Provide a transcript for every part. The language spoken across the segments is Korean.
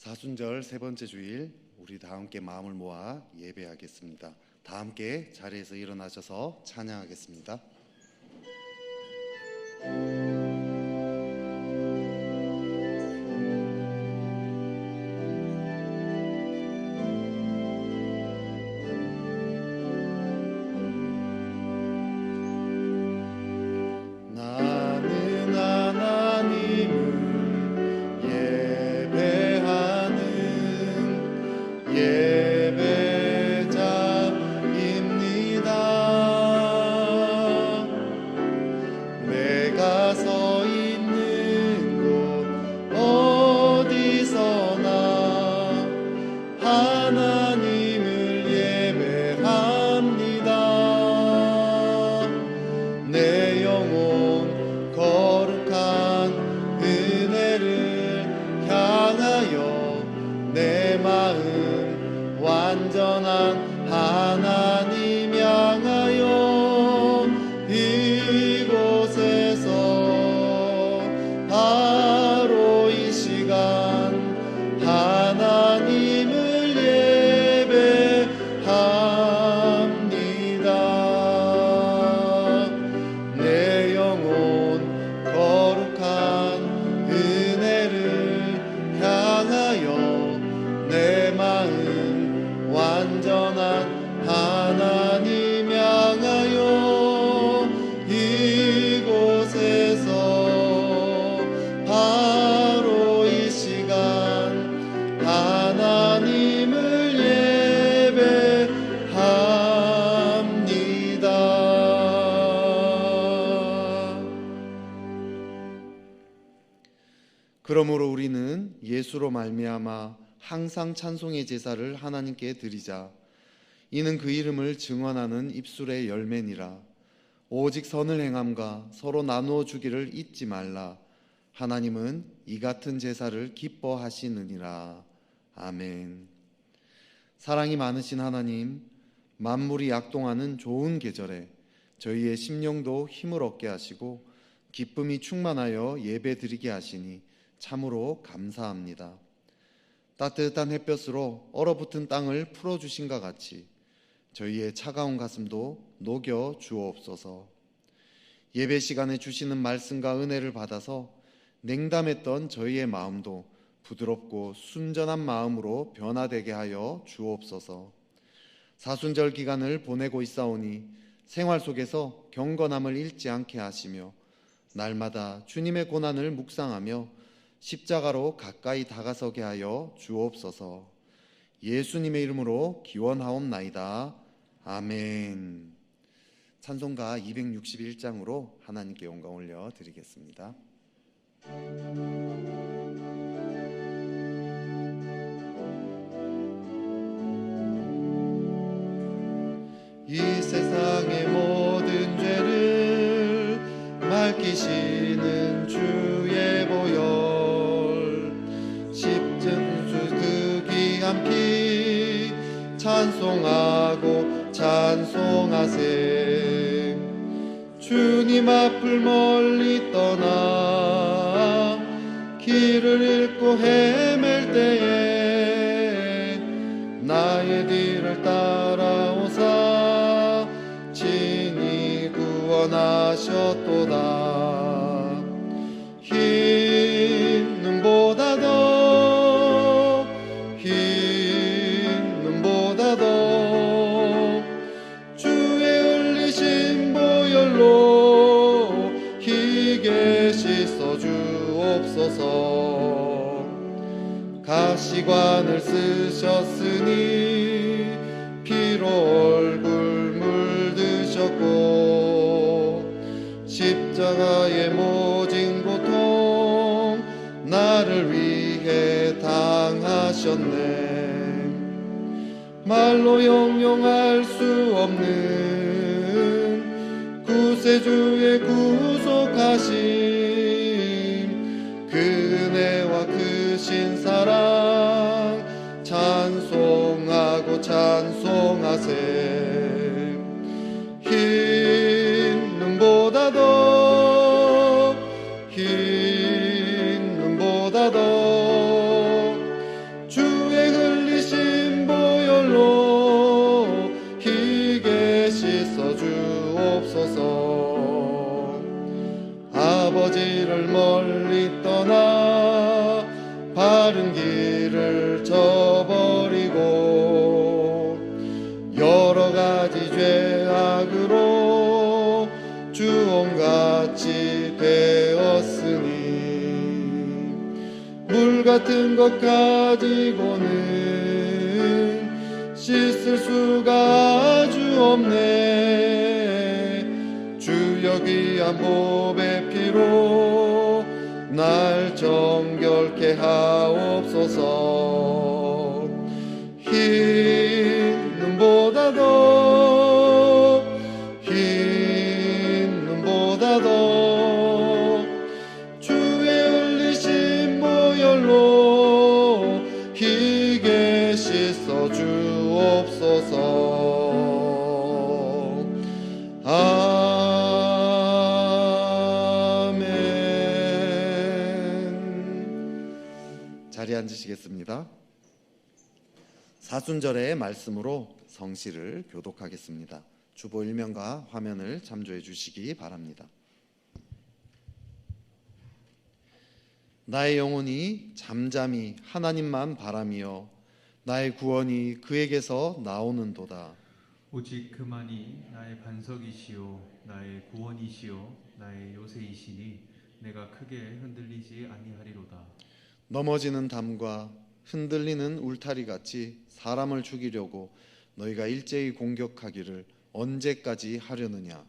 사순절 세 번째 주일, 우리 다 함께 마음을 모아 예배하겠습니다. 다 함께 자리에서 일어나셔서 찬양하겠습니다. 그러므로 우리는 예수로 말미암아 항상 찬송의 제사를 하나님께 드리자. 이는 그 이름을 증언하는 입술의 열매니라. 오직 선을 행함과 서로 나누어 주기를 잊지 말라. 하나님은 이 같은 제사를 기뻐하시느니라. 아멘. 사랑이 많으신 하나님, 만물이 약동하는 좋은 계절에 저희의 심령도 힘을 얻게 하시고 기쁨이 충만하여 예배 드리게 하시니 참으로 감사합니다. 따뜻한 햇볕으로 얼어붙은 땅을 풀어주신 것 같이 저희의 차가운 가슴도 녹여 주옵소서. 예배 시간에 주시는 말씀과 은혜를 받아서 냉담했던 저희의 마음도 부드럽고 순전한 마음으로 변화되게 하여 주옵소서. 사순절 기간을 보내고 있사오니 생활 속에서 경건함을 잃지 않게 하시며 날마다 주님의 고난을 묵상하며 십자가로 가까이 다가서게 하여 주옵소서. 예수님의 이름으로 기원하옵나이다. 아멘. 찬송가 261장으로 하나님께 영광 올려 드리겠습니다. 이 세상의 모든 죄를 밝히시는 주의 보혈, 십중수 그 귀한 피 찬송하고 찬송하세. 주님 앞을 멀리 떠나 길을 잃고 헤맬 때에 나의 뒤를 따라오사 친히 구원하셨도다. 흰 눈보다 더 흰 눈보다 더 주의 흘리신 보혈로 희게 씻어 주옵소서. 가시관을 쓰셨으니 피로 얼굴 물드셨고 십자가의 모진 고통 나를 위해 당하셨네. 말로 형용할 수 없는 구세주의 구속하심, 그 은혜와 크신 사랑 찬송하고 찬송하세. 흰 눈보다 더 흰 눈보다 더 길을 멀리 떠나 바른 길을 저버리고 여러 가지 죄악으로 주홍같이 되었으니 물 같은 것 가지고는 씻을 수가 아주 없네. 주여 귀한 보배 피로 날 정결케 하옵소서. 흰 눈보다 더 흰 눈보다 더 주의 흘리신 보혈로 희게 씻어 주옵소서. 자리에 앉으시겠습니다. 사순절의 말씀으로 성시를 교독하겠습니다. 주보 일면과 화면을 참조해 주시기 바랍니다. 나의 영혼이 잠잠히 하나님만 바라며 나의 구원이 그에게서 나오는도다. 오직 그만이 나의 반석이시요 나의 구원이시요 나의 요새이시니 내가 크게 흔들리지 아니하리로다. 넘어지는 담과 흔들리는 울타리 같이 사람을 죽이려고 너희가 일제히 공격하기를 언제까지 하려느냐.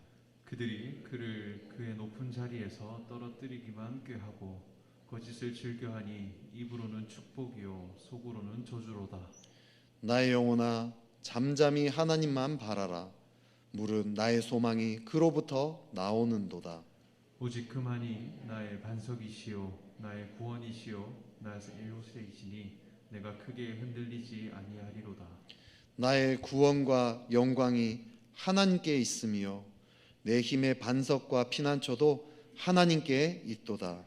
그들이 그를 그의 높은 자리에서 떨어뜨리기만 꾀하고 거짓을 즐겨하니 입으로는 축복이요 속으로는 저주로다. 나의 영혼아 잠잠히 하나님만 바라라. 물은 나의 소망이 그로부터 나오는도다. 오직 그만이 나의 반석이시요 나의 구원이시요 나의 요새이시니 내가 크게 흔들리지 아니하리로다. 나의 구원과 영광이 하나님께 있으며 내 힘의 반석과 피난처도 하나님께 있도다.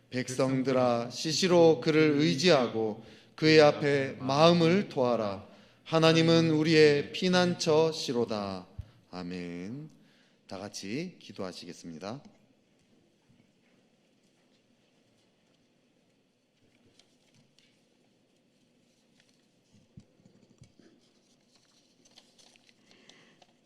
백성들아 시시로 그를 의지하고 그의 앞에 마음을 토하라. 하나님은 우리의 피난처시로다. 아멘. 다 같이 기도하시겠습니다.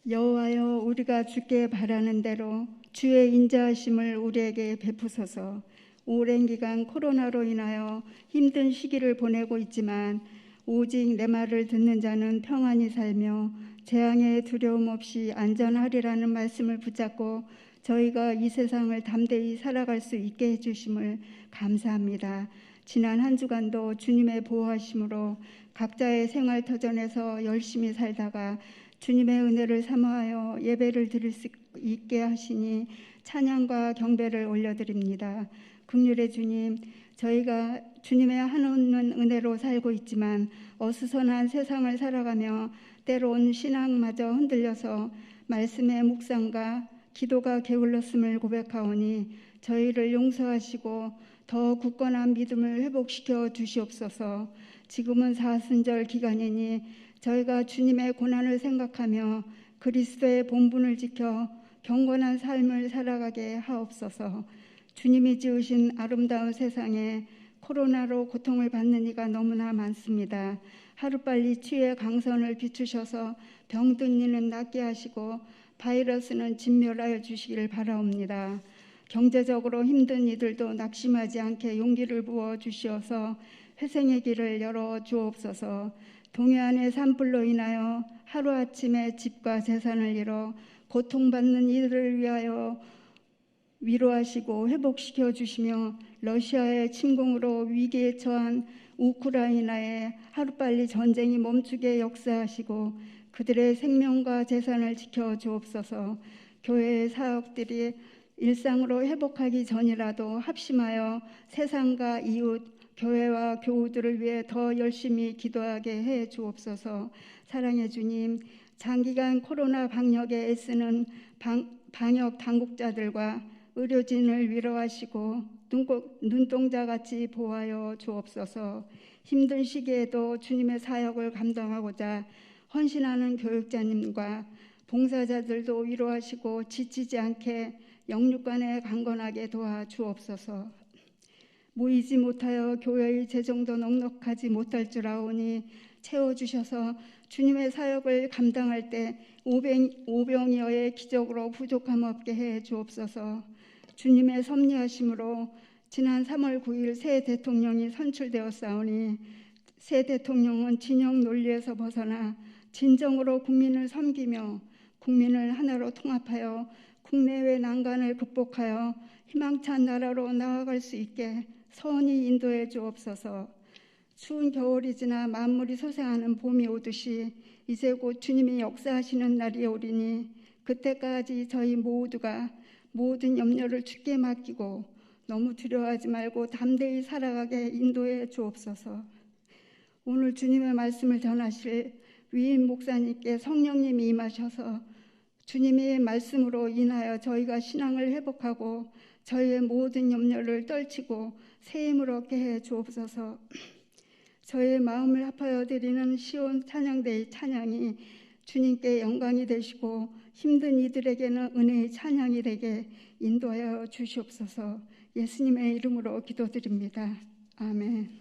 여호와여, 우리가 주께 바라는 대로 주의 인자하심을 우리에게 베푸소서. 오랜 기간 코로나로 인하여 힘든 시기를 보내고 있지만 오직 내 말을 듣는 자는 평안히 살며 재앙의 두려움 없이 안전하리라는 말씀을 붙잡고 저희가 이 세상을 담대히 살아갈 수 있게 해주심을 감사합니다. 지난 한 주간도 주님의 보호하심으로 각자의 생활터전에서 열심히 살다가 주님의 은혜를 사모하여 예배를 드릴 수 있게 하시니 찬양과 경배를 올려드립니다. 긍휼의 주님, 저희가 주님의 한없는 은혜로 살고 있지만 어수선한 세상을 살아가며 때론 신앙마저 흔들려서 말씀의 묵상과 기도가 게을렀음을 고백하오니 저희를 용서하시고 더 굳건한 믿음을 회복시켜 주시옵소서. 지금은 사순절 기간이니 저희가 주님의 고난을 생각하며 그리스도의 본분을 지켜 경건한 삶을 살아가게 하옵소서. 주님이 지으신 아름다운 세상에 코로나로 고통을 받는 이가 너무나 많습니다. 하루빨리 치유의 강선을 비추셔서 병든 이는 낫게 하시고 바이러스는 진멸하여 주시기를 바라옵니다. 경제적으로 힘든 이들도 낙심하지 않게 용기를 부어 주시어서 회생의 길을 열어 주옵소서. 동해안의 산불로 인하여 하루아침에 집과 재산을 잃어 고통받는 이들을 위하여 위로하시고 회복시켜 주시며 러시아의 침공으로 위기에 처한 우크라이나에 하루빨리 전쟁이 멈추게 역사하시고 그들의 생명과 재산을 지켜 주옵소서. 교회의 사역들이 일상으로 회복하기 전이라도 합심하여 세상과 이웃, 교회와 교우들을 위해 더 열심히 기도하게 해 주옵소서. 사랑의 주님, 장기간 코로나 방역에 애쓰는 방역 당국자들과 의료진을 위로하시고 눈동자같이 보호하여 주옵소서. 힘든 시기에도 주님의 사역을 감당하고자 헌신하는 교육자님과 봉사자들도 위로하시고 지치지 않게 영육간에 강건하게 도와 주옵소서. 모이지 못하여 교회의 재정도 넉넉하지 못할 줄 아오니 채워주셔서 주님의 사역을 감당할 때 오병이어의 기적으로 부족함 없게 해 주옵소서. 주님의 섭리하심으로 지난 3월 9일 새 대통령이 선출되었사오니 새 대통령은 진영 논리에서 벗어나 진정으로 국민을 섬기며 국민을 하나로 통합하여 국내외 난간을 극복하여 희망찬 나라로 나아갈 수 있게 선히 인도해 주옵소서. 추운 겨울이 지나 만물이 소생하는 봄이 오듯이 이제 곧 주님이 역사하시는 날이 오리니 그때까지 저희 모두가 모든 염려를 주께 맡기고 너무 두려워하지 말고 담대히 살아가게 인도해 주옵소서. 오늘 주님의 말씀을 전하실 위임 목사님께 성령님이 임하셔서 주님의 말씀으로 인하여 저희가 신앙을 회복하고 저희의 모든 염려를 떨치고 새 힘을 얻게 해 주옵소서. 저의 마음을 합하여 드리는 시온 찬양대의 찬양이 주님께 영광이 되시고 힘든 이들에게는 은혜의 찬양이 되게 인도하여 주시옵소서. 예수님의 이름으로 기도드립니다. 아멘.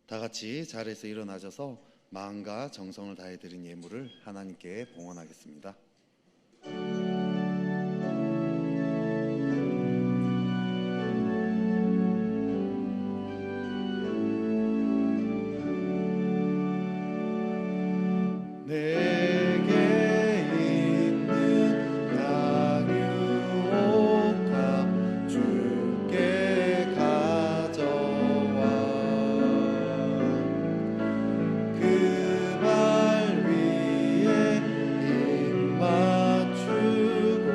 다 같이 자리에서 일어나셔서 마음과 정성을 다해 드린 예물을 하나님께 봉헌하겠습니다. 내게 있는 양육옥합 주께 가져와 그 발 위에 입 맞추고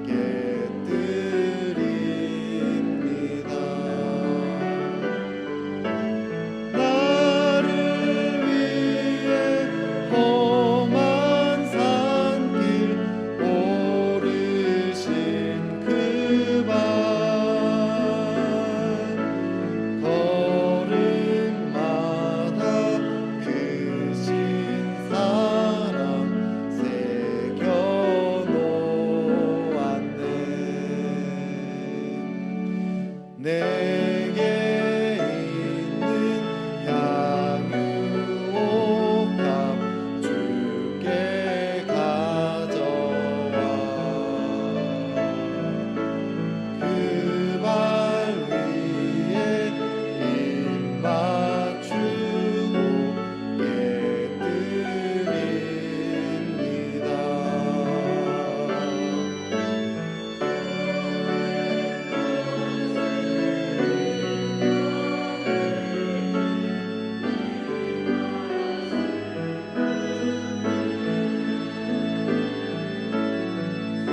깨뜨립니다. 나를 위해 험한 산길 오르신 그 발 걸음마다 크신 사랑 새겨놓았네. 내게 있는 양육옥합 주께 가져와 그 발 위에 입 맞추고 깨뜨립니다.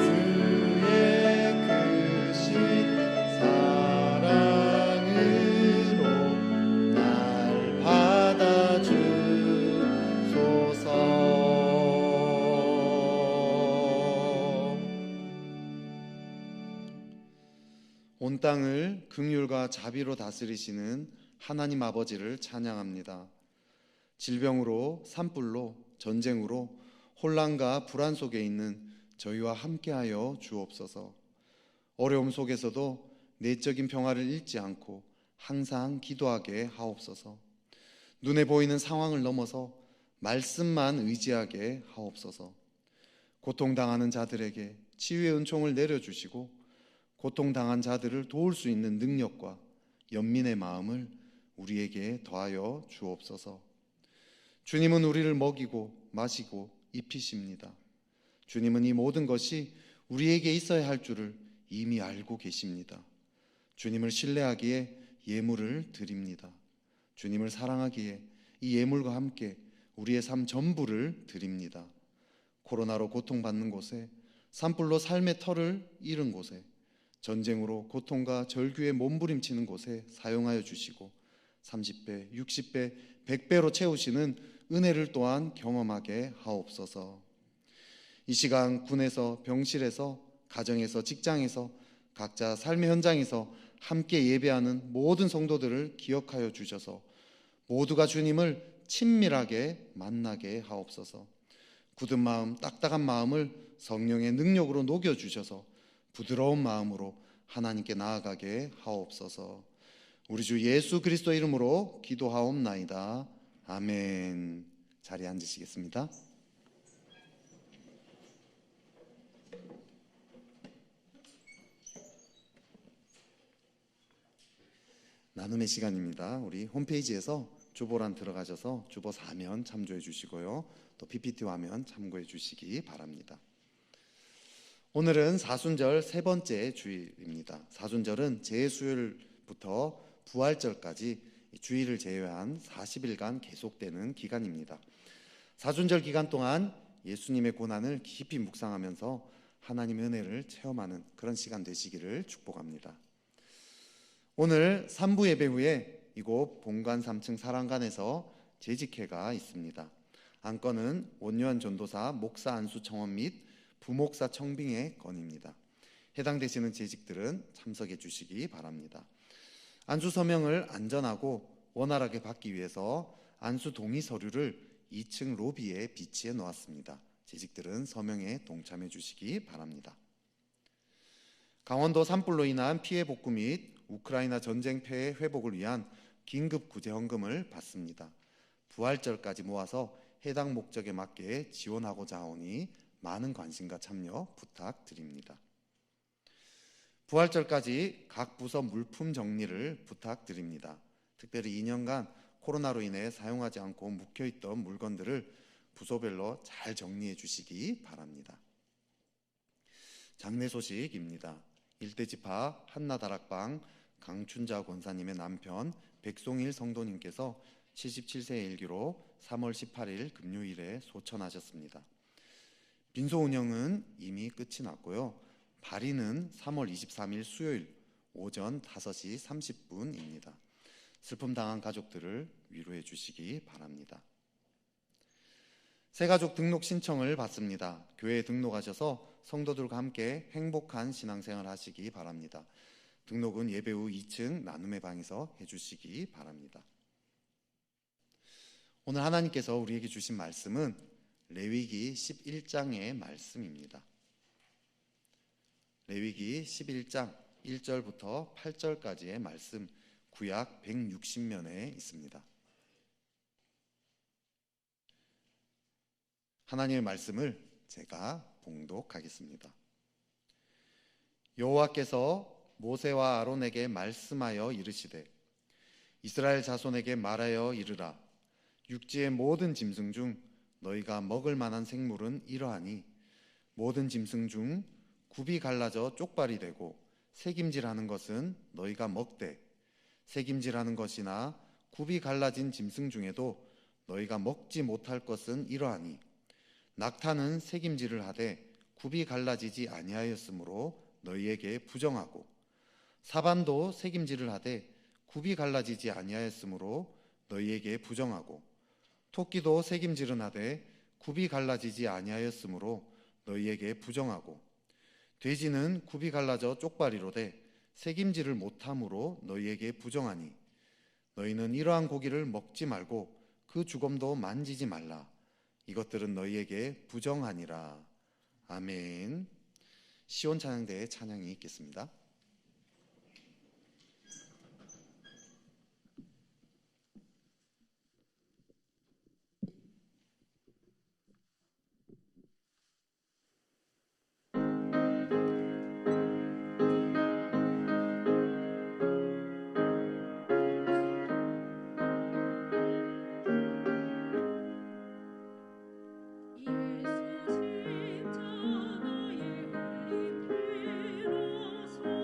주의 크신 사랑으로 날 받아주소서. 온 땅을 긍휼과 자비로 다스리시는 하나님 아버지를 찬양합니다. 질병으로, 산불로, 전쟁으로, 혼란과 불안 속에 있는 저희와 함께하여 주옵소서. 어려움 속에서도 내적인 평화를 잃지 않고 항상 기도하게 하옵소서. 눈에 보이는 상황을 넘어서 말씀만 의지하게 하옵소서. 고통당하는 자들에게 치유의 은총을 내려주시고 고통당한 자들을 도울 수 있는 능력과 연민의 마음을 우리에게 더하여 주옵소서. 주님은 우리를 먹이고 마시고 입히십니다. 주님은 이 모든 것이 우리에게 있어야 할 줄을 이미 알고 계십니다. 주님을 신뢰하기에 예물을 드립니다. 주님을 사랑하기에 이 예물과 함께 우리의 삶 전부를 드립니다. 코로나로 고통받는 곳에, 산불로 삶의 터를 잃은 곳에, 전쟁으로 고통과 절규에 몸부림치는 곳에 사용하여 주시고 30배, 60배, 100배로 채우시는 은혜를 또한 경험하게 하옵소서. 이 시간 군에서, 병실에서, 가정에서, 직장에서, 각자 삶의 현장에서 함께 예배하는 모든 성도들을 기억하여 주셔서 모두가 주님을 친밀하게 만나게 하옵소서. 굳은 마음, 딱딱한 마음을 성령의 능력으로 녹여주셔서 부드러운 마음으로 하나님께 나아가게 하옵소서. 우리 주 예수 그리스도 이름으로 기도하옵나이다. 아멘. 자리에 앉으시겠습니다. 나눔의 시간입니다. 우리 홈페이지에서 주보란 들어가셔서 주보 4면 참조해 주시고요. 또 PPT 화면 참고해 주시기 바랍니다. 오늘은 사순절 세 번째 주일입니다. 사순절은 제수요일부터 부활절까지 주일을 제외한 40일간 계속되는 기간입니다. 사순절 기간 동안 예수님의 고난을 깊이 묵상하면서 하나님의 은혜를 체험하는 그런 시간 되시기를 축복합니다. 오늘 3부 예배 후에 이곳 본관 3층 사랑관에서 재직회가 있습니다. 안건은 원요한 전도사 목사 안수 청원 및 부목사 청빙의 건입니다. 해당되시는 재직들은 참석해 주시기 바랍니다. 안수 서명을 안전하고 원활하게 받기 위해서 안수 동의 서류를 2층 로비에 비치해 놓았습니다. 재직들은 서명에 동참해 주시기 바랍니다. 강원도 산불로 인한 피해 복구 및 우크라이나 전쟁 폐해 회복을 위한 긴급 구제 헌금을 받습니다. 부활절까지 모아서 해당 목적에 맞게 지원하고자 하오니 많은 관심과 참여 부탁드립니다. 부활절까지 각 부서 물품 정리를 부탁드립니다. 특별히 2년간 코로나로 인해 사용하지 않고 묵혀있던 물건들을 부서별로 잘 정리해 주시기 바랍니다. 장례 소식입니다. 일대지파 한나다락방 강춘자 권사님의 남편 백송일 성도님께서 77세의 일기로 3월 18일 금요일에 소천하셨습니다. 빈소 운영은 이미 끝이 났고요. 발인은 3월 23일 수요일 오전 5시 30분입니다. 슬픔 당한 가족들을 위로해 주시기 바랍니다. 새가족 등록 신청을 받습니다. 교회에 등록하셔서 성도들과 함께 행복한 신앙생활 하시기 바랍니다. 등록은 예배 후 2층 나눔의 방에서 해주시기 바랍니다. 오늘 하나님께서 우리에게 주신 말씀은 레위기 11장의 말씀입니다. 레위기 11장 1절부터 8절까지의 말씀, 구약 160면에 있습니다. 하나님의 말씀을 제가 봉독하겠습니다. 여호와께서 모세와 아론에게 말씀하여 이르시되 이스라엘 자손에게 말하여 이르라. 육지의 모든 짐승 중 너희가 먹을 만한 생물은 이러하니 모든 짐승 중 굽이 갈라져 쪽발이 되고 새김질하는 것은 너희가 먹되 새김질하는 것이나 굽이 갈라진 짐승 중에도 너희가 먹지 못할 것은 이러하니 낙타는 새김질을 하되 굽이 갈라지지 아니하였으므로 너희에게 부정하고 사반도 새김질을 하되 굽이 갈라지지 아니하였으므로 너희에게 부정하고 토끼도 새김질은 하되 굽이 갈라지지 아니하였으므로 너희에게 부정하고 돼지는 굽이 갈라져 쪽발이로되 새김질을 못함으로 너희에게 부정하니 너희는 이러한 고기를 먹지 말고 그 주검도 만지지 말라. 이것들은 너희에게 부정하니라. 아멘. 시온 찬양대의 찬양이 있겠습니다. 예수 십자가의 흘린 피로써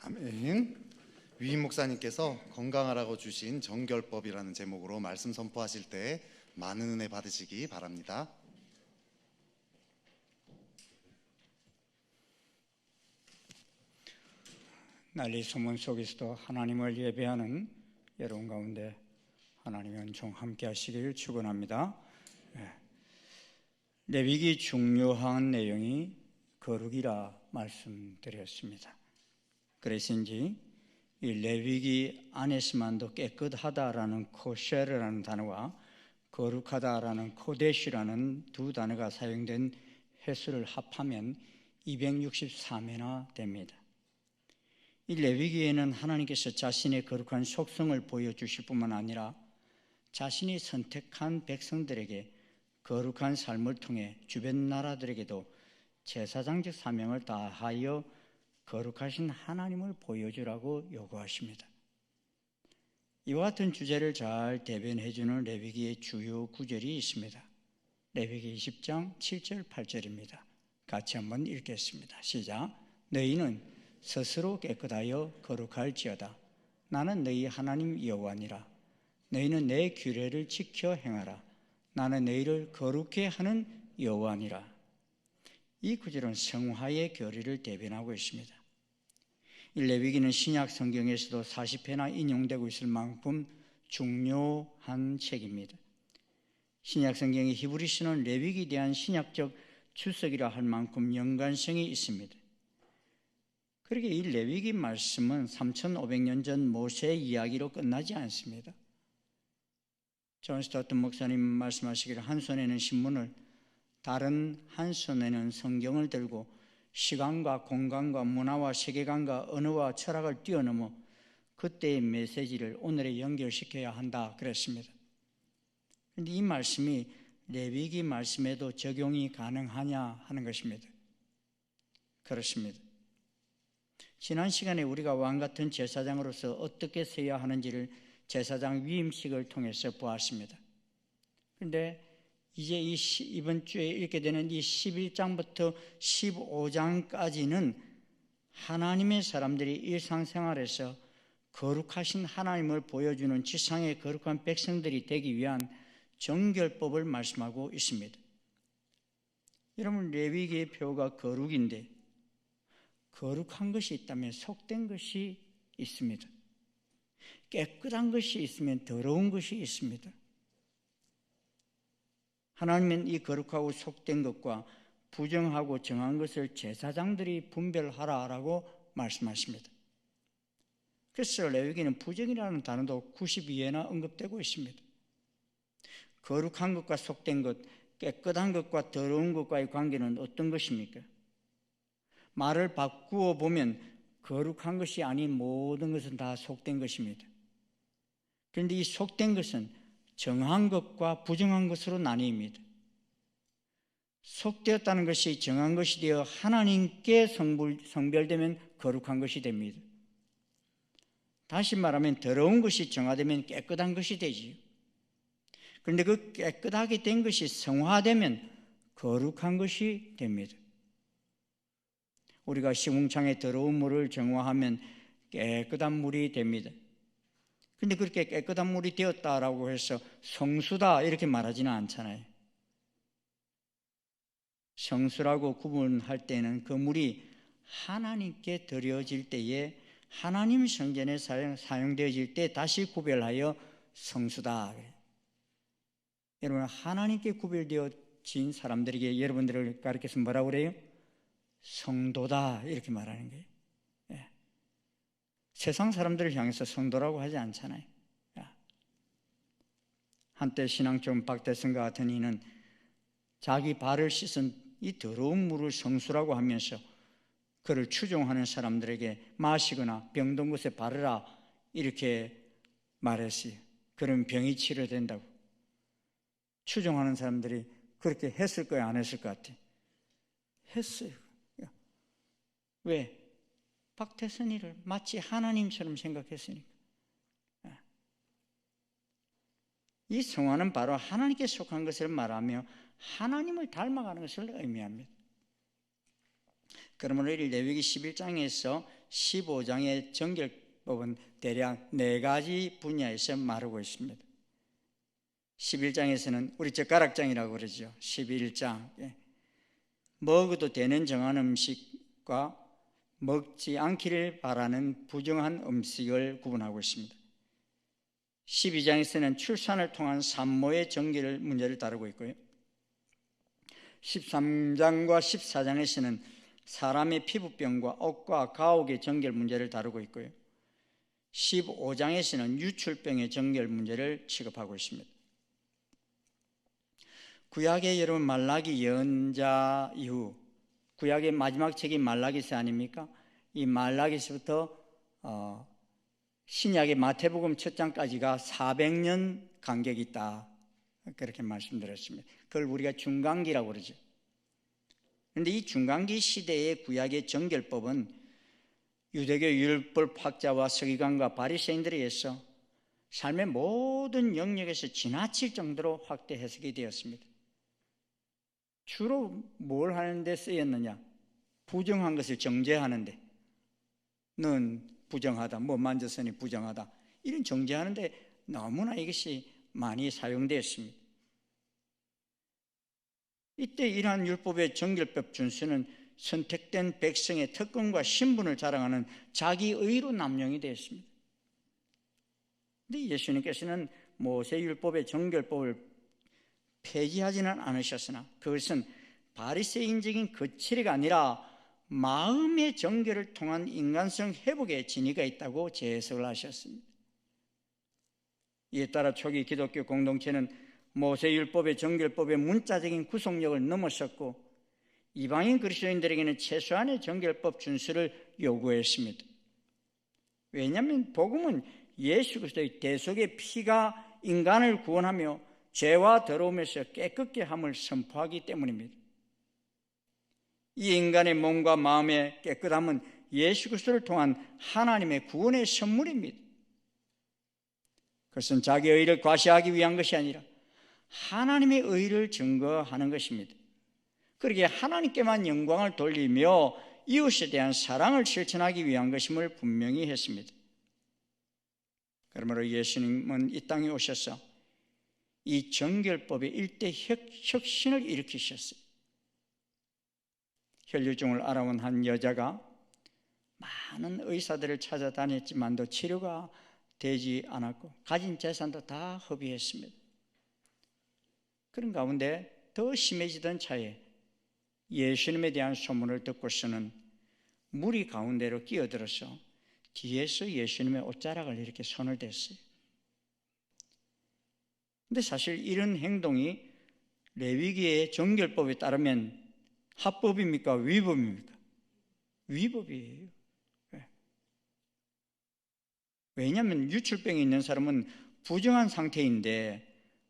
아멘. 위임 목사님께서 건강하라고 주신 정결법이라는 제목으로 말씀 선포하실 때 많은 은혜 받으시기 바랍니다. 난리 소문 속에서도 하나님을 예배하는 여러분 가운데 하나님의 은총 함께 하시길 축원합니다. 레위기 중요한 내용이 거룩이라 말씀드렸습니다. 그래서인지 이 레위기 안에서만도 깨끗하다라는 코셰르라는 단어와 거룩하다라는 코데시라는 두 단어가 사용된 횟수를 합하면 264회나 됩니다. 이 레위기에는 하나님께서 자신의 거룩한 속성을 보여주실 뿐만 아니라 자신이 선택한 백성들에게 거룩한 삶을 통해 주변 나라들에게도 제사장적 사명을 다하여 거룩하신 하나님을 보여주라고 요구하십니다. 이와 같은 주제를 잘 대변해 주는 레위기의 주요 구절이 있습니다. 레위기 20장 7절 8절입니다. 같이 한번 읽겠습니다. 시작. 너희는 스스로 깨끗하여 거룩할지어다. 나는 너희 하나님 여호와니라. 너희는 내 규례를 지켜 행하라. 나는 너희를 거룩게 하는 여호와니라. 이 구절은 성화의 교리를 대변하고 있습니다. 이 레위기는 신약 성경에서도 40회나 인용되고 있을 만큼 중요한 책입니다. 신약 성경의 히브리서는 레위기에 대한 신약적 주석이라 할 만큼 연관성이 있습니다. 그러게 이 레위기 말씀은 3500년 전 모세의 이야기로 끝나지 않습니다. 존 스타트 목사님 말씀하시기를 한 손에는 신문을, 다른 한 손에는 성경을 들고 시간과 공간과 문화와 세계관과 언어와 철학을 뛰어넘어 그때의 메시지를 오늘에 연결시켜야 한다 그랬습니다. 그런데 이 말씀이 레위기 말씀에도 적용이 가능하냐 하는 것입니다. 그렇습니다. 지난 시간에 우리가 왕같은 제사장으로서 어떻게 서야 하는지를 제사장 위임식을 통해서 보았습니다. 그런데 이제 이번 주에 읽게 되는 이 11장부터 15장까지는 하나님의 사람들이 일상생활에서 거룩하신 하나님을 보여주는 지상의 거룩한 백성들이 되기 위한 정결법을 말씀하고 있습니다. 여러분, 레위기의 표가 거룩인데 거룩한 것이 있다면 속된 것이 있습니다. 깨끗한 것이 있으면 더러운 것이 있습니다. 하나님은 이 거룩하고 속된 것과 부정하고 정한 것을 제사장들이 분별하라라고 말씀하십니다. 그래서 레위기는 부정이라는 단어도 92회나 언급되고 있습니다. 거룩한 것과 속된 것, 깨끗한 것과 더러운 것과의 관계는 어떤 것입니까? 말을 바꾸어 보면 거룩한 것이 아닌 모든 것은 다 속된 것입니다. 그런데 이 속된 것은 정한 것과 부정한 것으로 나뉩니다. 속되었다는 것이 정한 것이 되어 하나님께 성별되면 거룩한 것이 됩니다. 다시 말하면 더러운 것이 정화되면 깨끗한 것이 되지요. 그런데 그 깨끗하게 된 것이 성화되면 거룩한 것이 됩니다. 우리가 시궁창에 더러운 물을 정화하면 깨끗한 물이 됩니다. 그런데 그렇게 깨끗한 물이 되었다라고 해서 성수다 이렇게 말하지는 않잖아요. 성수라고 구분할 때는 그 물이 하나님께 드려질 때에 하나님 성전에 사용되어질 때 다시 구별하여 성수다. 여러분, 하나님께 구별되어진 사람들에게 여러분들을 가르쳐서 뭐라고 그래요? 성도다 이렇게 말하는 거예요. 세상 사람들을 향해서 성도라고 하지 않잖아요. 한때 신앙종 박대성과 같은 이는 자기 발을 씻은 이 더러운 물을 성수라고 하면서 그를 추종하는 사람들에게 마시거나 병든 곳에 바르라 이렇게 말했어요. 그러면 병이 치료된다고. 추종하는 사람들이 그렇게 했을 거야, 안 했을 것 같아? 했어요. 왜? 박태선이를 마치 하나님처럼 생각했으니까. 이 성화는 바로 하나님께 속한 것을 말하며 하나님을 닮아가는 것을 의미합니다. 그러므로 이 레위기 11장에서 15장의 정결법은 대략 4가지 분야에서 말하고 있습니다. 11장에서는 우리 젓가락장이라고 그러죠. 11장 먹어도 되는 정한 음식과 먹지 않기를 바라는 부정한 음식을 구분하고 있습니다. 12장에서는 출산을 통한 산모의 정결 문제를 다루고 있고요. 13장과 14장에서는 사람의 피부병과 옷과 가옥의 정결 문제를 다루고 있고요. 15장에서는 유출병의 정결 문제를 취급하고 있습니다. 구약의 여러분 말라기 예언자 이후 구약의 마지막 책이 말라기서 아닙니까? 이 말라기서부터 신약의 마태복음 첫 장까지가 400년 간격이 있다. 그렇게 말씀드렸습니다. 그걸 우리가 중간기라고 그러죠. 그런데 이 중간기 시대의 구약의 정결법은 유대교 율법 학자와 서기관과 바리새인들에 의해서 삶의 모든 영역에서 지나칠 정도로 확대 해석이 되었습니다. 주로 뭘 하는데 쓰였느냐? 부정한 것을 정죄하는데, 넌 부정하다, 뭐 만졌으니 부정하다, 이런 정죄하는데 너무나 이것이 많이 사용되었습니다. 이때 이러한 율법의 정결법 준수는 선택된 백성의 특권과 신분을 자랑하는 자기의로 남용이 되었습니다. 그런데 예수님께서는 모세율법의 정결법을 폐지하지는 않으셨으나 그것은 바리새인적인 거칠이가 아니라 마음의 정결을 통한 인간성 회복의 진위가 있다고 재해석을 하셨습니다. 이에 따라 초기 기독교 공동체는 모세율법의 정결법의 문자적인 구속력을 넘어섰고 이방인 그리스도인들에게는 최소한의 정결법 준수를 요구했습니다. 왜냐하면 복음은 예수 그리스도의 대속의 피가 인간을 구원하며 죄와 더러움에서 깨끗게 함을 선포하기 때문입니다. 이 인간의 몸과 마음의 깨끗함은 예수 그리스도를 통한 하나님의 구원의 선물입니다. 그것은 자기의 의를 과시하기 위한 것이 아니라 하나님의 의를 증거하는 것입니다. 그러기에 하나님께만 영광을 돌리며 이웃에 대한 사랑을 실천하기 위한 것임을 분명히 했습니다. 그러므로 예수님은 이 땅에 오셔서 이 정결법의 일대 혁신을 일으키셨어요. 혈류증을 알아온 한 여자가 많은 의사들을 찾아다녔지만도 치료가 되지 않았고 가진 재산도 다 허비했습니다. 그런 가운데 더 심해지던 차에 예수님에 대한 소문을 듣고서는 무리 가운데로 끼어들어서 뒤에서 예수님의 옷자락을 이렇게 손을 댔어요. 근데 사실 이런 행동이 레위기의 정결법에 따르면 합법입니까? 위법입니까? 위법이에요. 왜냐하면 유출병이 있는 사람은 부정한 상태인데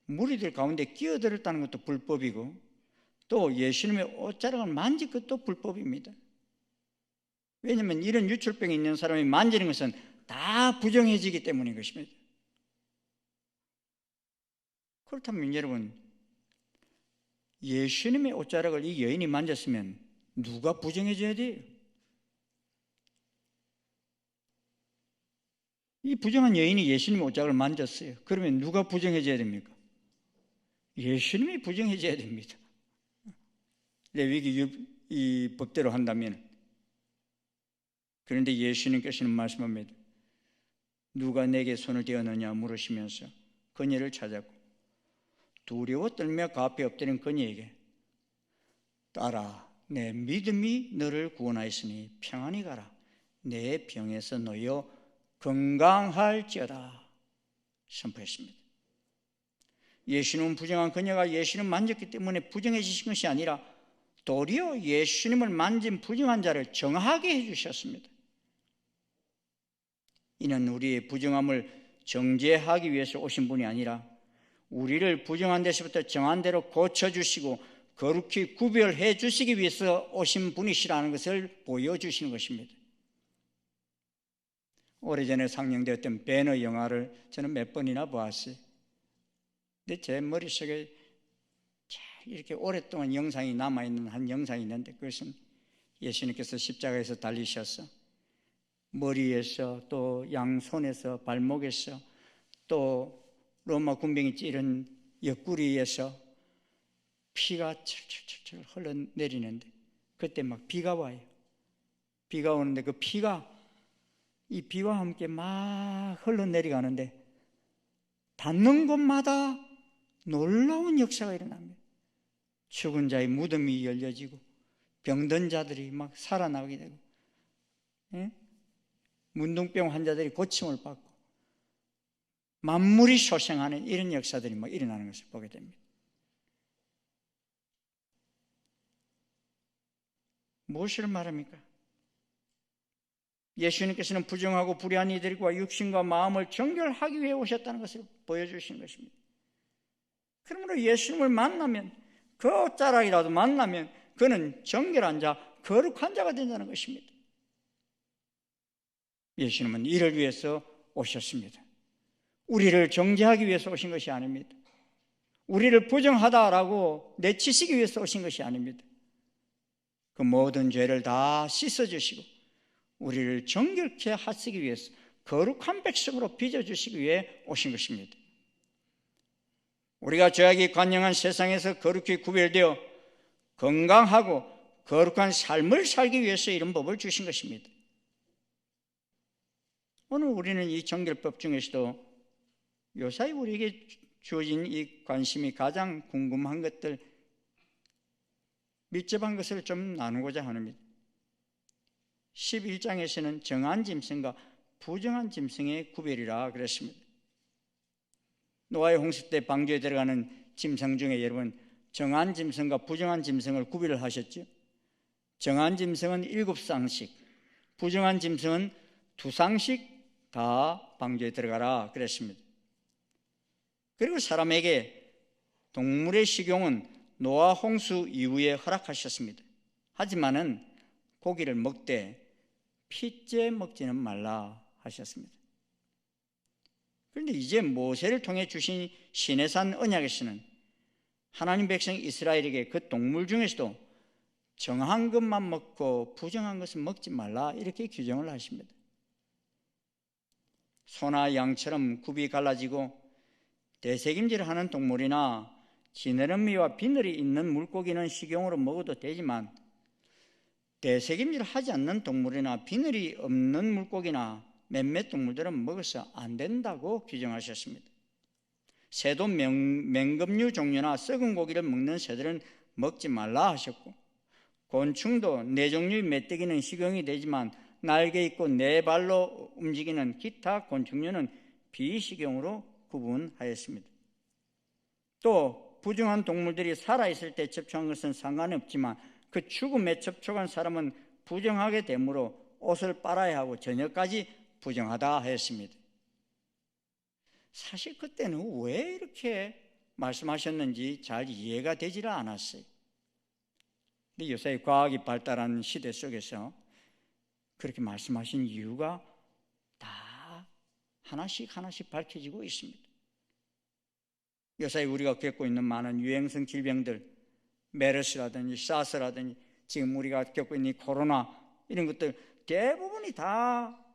무리들 가운데 끼어들었다는 것도 불법이고 또 예수님의 옷자락을 만질 것도 불법입니다. 왜냐하면 이런 유출병이 있는 사람이 만지는 것은 다 부정해지기 때문인 것입니다. 그렇다면 여러분, 예수님의 옷자락을 이 여인이 만졌으면 누가 부정해져야 돼요? 이 부정한 여인이 예수님의 옷자락을 만졌어요. 그러면 누가 부정해져야 됩니까? 예수님이 부정해져야 됩니다. 레위기 이 법대로 한다면. 그런데 예수님께서는 말씀합니다. 누가 내게 손을 대었느냐 물으시면서 그녀를 찾았고 두려워 떨며 그 앞에 엎드린 그녀에게 딸아, 내 믿음이 너를 구원하였으니 평안히 가라. 내 병에서 놓여 건강할지어다 선포했습니다. 예수님은 부정한 그녀가 예수님 만졌기 때문에 부정해지신 것이 아니라 도리어 예수님을 만진 부정한 자를 정하게 해주셨습니다. 이는 우리의 부정함을 정죄하기 위해서 오신 분이 아니라 우리를 부정한 데서부터 정한 대로 고쳐주시고 거룩히 구별해 주시기 위해서 오신 분이시라는 것을 보여주시는 것입니다. 오래전에 상영되었던 배너 영화를 저는 몇 번이나 보았어요. 근데 제 머릿속에 이렇게 오랫동안 영상이 남아있는 한 영상이 있는데 그것은 예수님께서 십자가에서 달리셔서 머리에서 또 양손에서 발목에서 또 로마 군병이 찌른 옆구리에서 피가 철철철철 흘러내리는데 그때 막 비가 와요. 비가 오는데 그 피가 이 비와 함께 막 흘러내려가는데 닿는 곳마다 놀라운 역사가 일어납니다. 죽은 자의 무덤이 열려지고 병든 자들이 막 살아나게 되고, 예? 문둥병 환자들이 고침을 받고 만물이 소생하는 이런 역사들이 막 일어나는 것을 보게 됩니다. 무엇을 말합니까? 예수님께서는 부정하고 불의한 이들과 육신과 마음을 정결하기 위해 오셨다는 것을 보여주신 것입니다. 그러므로 예수님을 만나면, 그 자락이라도 만나면 그는 정결한 자, 거룩한 자가 된다는 것입니다. 예수님은 이를 위해서 오셨습니다. 우리를 정죄하기 위해서 오신 것이 아닙니다. 우리를 부정하다라고 내치시기 위해서 오신 것이 아닙니다. 그 모든 죄를 다 씻어주시고 우리를 정결케 하시기 위해서 거룩한 백성으로 빚어주시기 위해 오신 것입니다. 우리가 죄악이 관영한 세상에서 거룩히 구별되어 건강하고 거룩한 삶을 살기 위해서 이런 법을 주신 것입니다. 오늘 우리는 이 정결법 중에서도 요사이 우리에게 주어진 이 관심이 가장 궁금한 것들, 밀접한 것을 좀 나누고자 합니다. 11장에서는 정한 짐승과 부정한 짐승의 구별이라 그랬습니다. 노아의 홍수 때 방주에 들어가는 짐승 중에 여러분 정한 짐승과 부정한 짐승을 구별을 하셨죠? 정한 짐승은 7쌍씩, 부정한 짐승은 2쌍씩 다 방주에 들어가라 그랬습니다. 그리고 사람에게 동물의 식용은 노아 홍수 이후에 허락하셨습니다. 하지만은 고기를 먹되 핏째 먹지는 말라 하셨습니다. 그런데 이제 모세를 통해 주신 시내산 언약에서는 하나님 백성 이스라엘에게 그 동물 중에서도 정한 것만 먹고 부정한 것은 먹지 말라 이렇게 규정을 하십니다. 소나 양처럼 굽이 갈라지고 대책임질하는 동물이나 지느러미와 비늘이 있는 물고기는 식용으로 먹어도 되지만 대책임질하지 않는 동물이나 비늘이 없는 물고기나 몇몇 동물들은 먹어서 안 된다고 규정하셨습니다. 새도 맹금류 종류나 썩은 고기를 먹는 새들은 먹지 말라 하셨고, 곤충도 네 종류의 메뚜기는 식용이 되지만 날개 있고 네 발로 움직이는 기타 곤충류는 비식용으로 구분하였습니다. 또 부정한 동물들이 살아있을 때 접촉한 것은 상관이 없지만 그 죽음에 접촉한 사람은 부정하게 되므로 옷을 빨아야 하고 저녁까지 부정하다 했습니다. 사실 그때는 왜 이렇게 말씀하셨는지 잘 이해가 되지를 않았어요. 근데 요새 과학이 발달한 시대 속에서 그렇게 말씀하신 이유가 다 하나씩 밝혀지고 있습니다. 요새 우리가 겪고 있는 많은 유행성 질병들, 메르스라든지 사스라든지 지금 우리가 겪고 있는 코로나 이런 것들 대부분이 다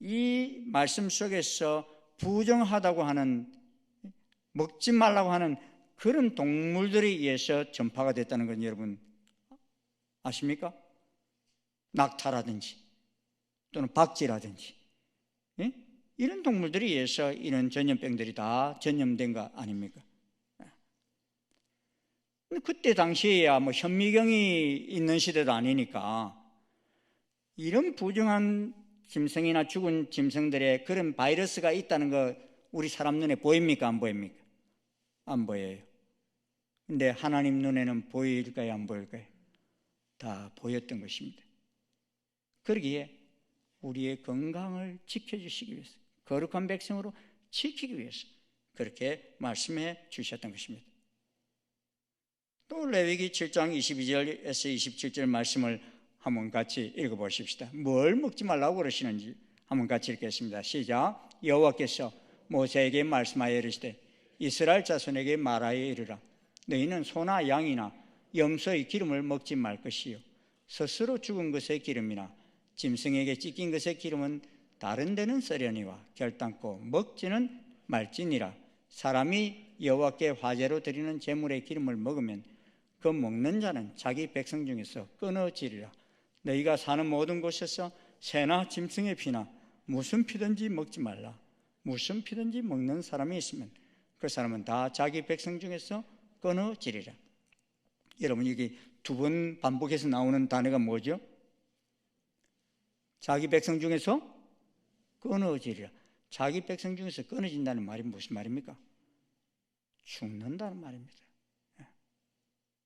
이 말씀 속에서 부정하다고 하는, 먹지 말라고 하는 그런 동물들에 의해서 전파가 됐다는 건 여러분 아십니까? 낙타라든지 또는 박쥐라든지, 예? 이런 동물들에 의해서 이런 전염병들이 다 전염된 거 아닙니까? 근데 그때 당시에야 뭐 현미경이 있는 시대도 아니니까 이런 부정한 짐승이나 죽은 짐승들의 그런 바이러스가 있다는 거 우리 사람 눈에 보입니까? 안 보입니까? 안 보여요. 근데 하나님 눈에는 보일까요? 안 보일까요? 다 보였던 것입니다. 그러기에 우리의 건강을 지켜주시기 위해서, 거룩한 백성으로 지키기 위해서 그렇게 말씀해 주셨던 것입니다. 또 레위기 7장 22절에서 27절 말씀을 한번 같이 읽어보십시다. 뭘 먹지 말라고 그러시는지 한번 같이 읽겠습니다. 시작. 여호와께서 모세에게 말씀하여 이르시되 이스라엘 자손에게 말하여 이르라. 너희는 소나 양이나 염소의 기름을 먹지 말 것이요 스스로 죽은 것의 기름이나 짐승에게 찢긴 것의 기름은 다른 데는 쓰려니와 결단코 먹지는 말지니라. 사람이 여호와께 화제로 드리는 제물의 기름을 먹으면 그 먹는 자는 자기 백성 중에서 끊어지리라. 너희가 사는 모든 곳에서 새나 짐승의 피나 무슨 피든지 먹지 말라. 무슨 피든지 먹는 사람이 있으면 그 사람은 다 자기 백성 중에서 끊어지리라. 여러분, 이게 두 번 반복해서 나오는 단어가 뭐죠? 자기 백성 중에서 끊어지리라. 자기 백성 중에서 끊어진다는 말이 무슨 말입니까? 죽는다는 말입니다.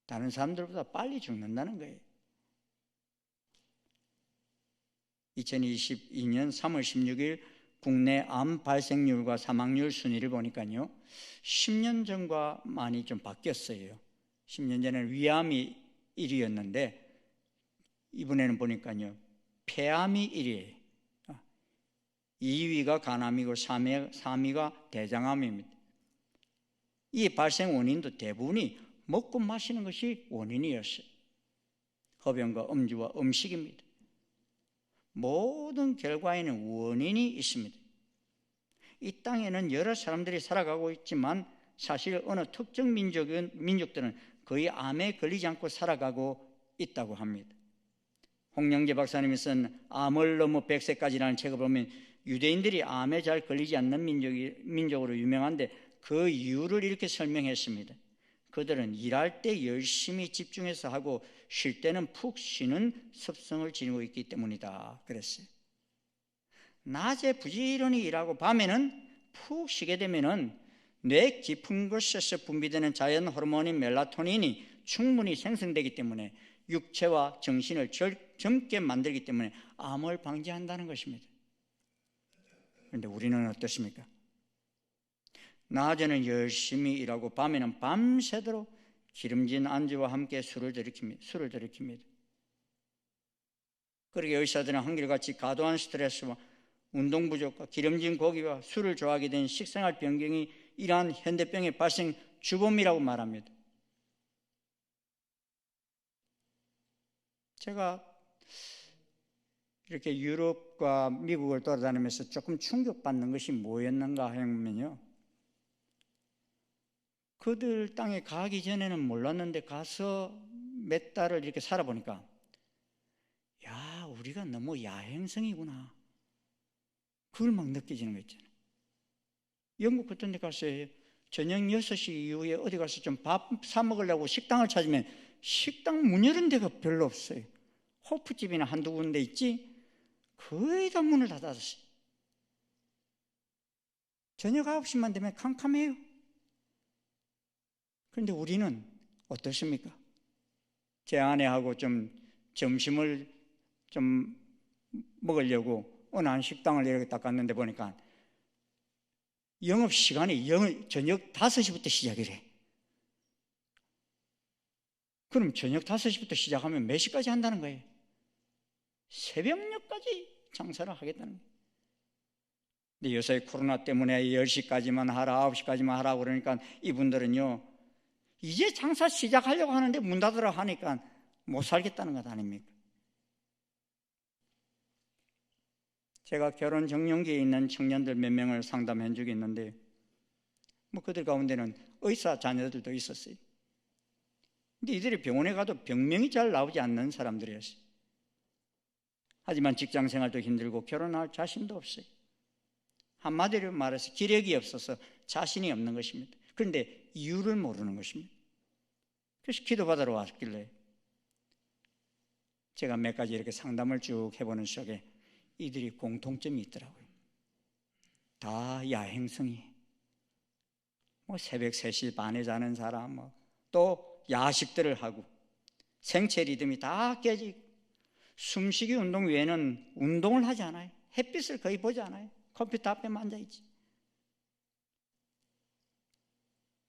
다른 사람들보다 빨리 죽는다는 거예요. 2022년 3월 16일 국내 암 발생률과 사망률 순위를 보니까요, 10년 전과 많이 좀 바뀌었어요. 10년 전에는 위암이 1위였는데 이번에는 보니까요, 폐암이 1위예요. 2위가 간암이고 3위가 대장암입니다. 이 발생 원인도 대부분이 먹고 마시는 것이 원인이었어요. 흡연과 음주와 음식입니다. 모든 결과에는 원인이 있습니다. 이 땅에는 여러 사람들이 살아가고 있지만 사실 어느 특정 민족들은 거의 암에 걸리지 않고 살아가고 있다고 합니다. 홍영재 박사님이 쓴 암을 넘어 100세까지라는 책을 보면 유대인들이 암에 잘 걸리지 않는 민족으로 유명한데 그 이유를 이렇게 설명했습니다. 그들은 일할 때 열심히 집중해서 하고 쉴 때는 푹 쉬는 습성을 지니고 있기 때문이다 그랬어요. 낮에 부지런히 일하고 밤에는 푹 쉬게 되면은 뇌 깊은 곳에서 분비되는 자연 호르몬인 멜라토닌이 충분히 생성되기 때문에 육체와 정신을 젊게 만들기 때문에 암을 방지한다는 것입니다. 그런데 우리는 어떻습니까? 낮에는 열심히 일하고 밤에는 밤새도록 기름진 안주와 함께 술을 들이킵니다. 그러게 의사들은 한결같이 과도한 스트레스와 운동 부족과 기름진 고기와 술을 좋아하게 된 식생활 변경이 이러한 현대병의 발생 주범이라고 말합니다. 제가 이렇게 유럽과 미국을 돌아다니면서 조금 충격받는 것이 뭐였는가 하면요, 그들 땅에 가기 전에는 몰랐는데 가서 몇 달을 이렇게 살아보니까 야, 우리가 너무 야행성이구나, 그걸 막 느껴지는 거 있잖아요. 영국 같은 데 가서 저녁 6시 이후에 어디 가서 좀 밥 사 먹으려고 식당을 찾으면 식당 문 열은 데가 별로 없어요. 호프집이나 한두 군데 있지 거의 다 문을 닫았어요. 저녁 9시만 되면 캄캄해요. 그런데 우리는 어떻습니까? 제 아내하고 좀 점심을 좀 먹으려고 어느 한 식당을 이렇게 딱 갔는데 보니까 영업시간이 저녁 5시부터 시작이래. 그럼 저녁 5시부터 시작하면 몇 시까지 한다는 거예요? 새벽녘까지 장사를 하겠다는 거예요. 근데 요새 코로나 때문에 10시까지만 하라, 9시까지만 하라 그러니까 이분들은요, 이제 장사 시작하려고 하는데 문 닫으라 하니까 못 살겠다는 것 아닙니까? 제가 결혼 정년기에 있는 청년들 몇 명을 상담한 적이 있는데 그들 가운데는 의사 자녀들도 있었어요. 근데 이들이 병원에 가도 병명이 잘 나오지 않는 사람들이었어요. 하지만 직장 생활도 힘들고 결혼할 자신도 없어요. 한마디로 말해서 기력이 없어서 자신이 없는 것입니다. 그런데 이유를 모르는 것입니다. 그래서 기도받으러 왔길래 제가 몇 가지 이렇게 상담을 쭉 해보는 속에 이들이 공통점이 있더라고요. 다 야행성이, 새벽 3시 반에 자는 사람, 또 야식들을 하고 생체 리듬이 다 깨지고 숨쉬기 운동 외에는 운동을 하지 않아요. 햇빛을 거의 보지 않아요. 컴퓨터 앞에만 앉아있지.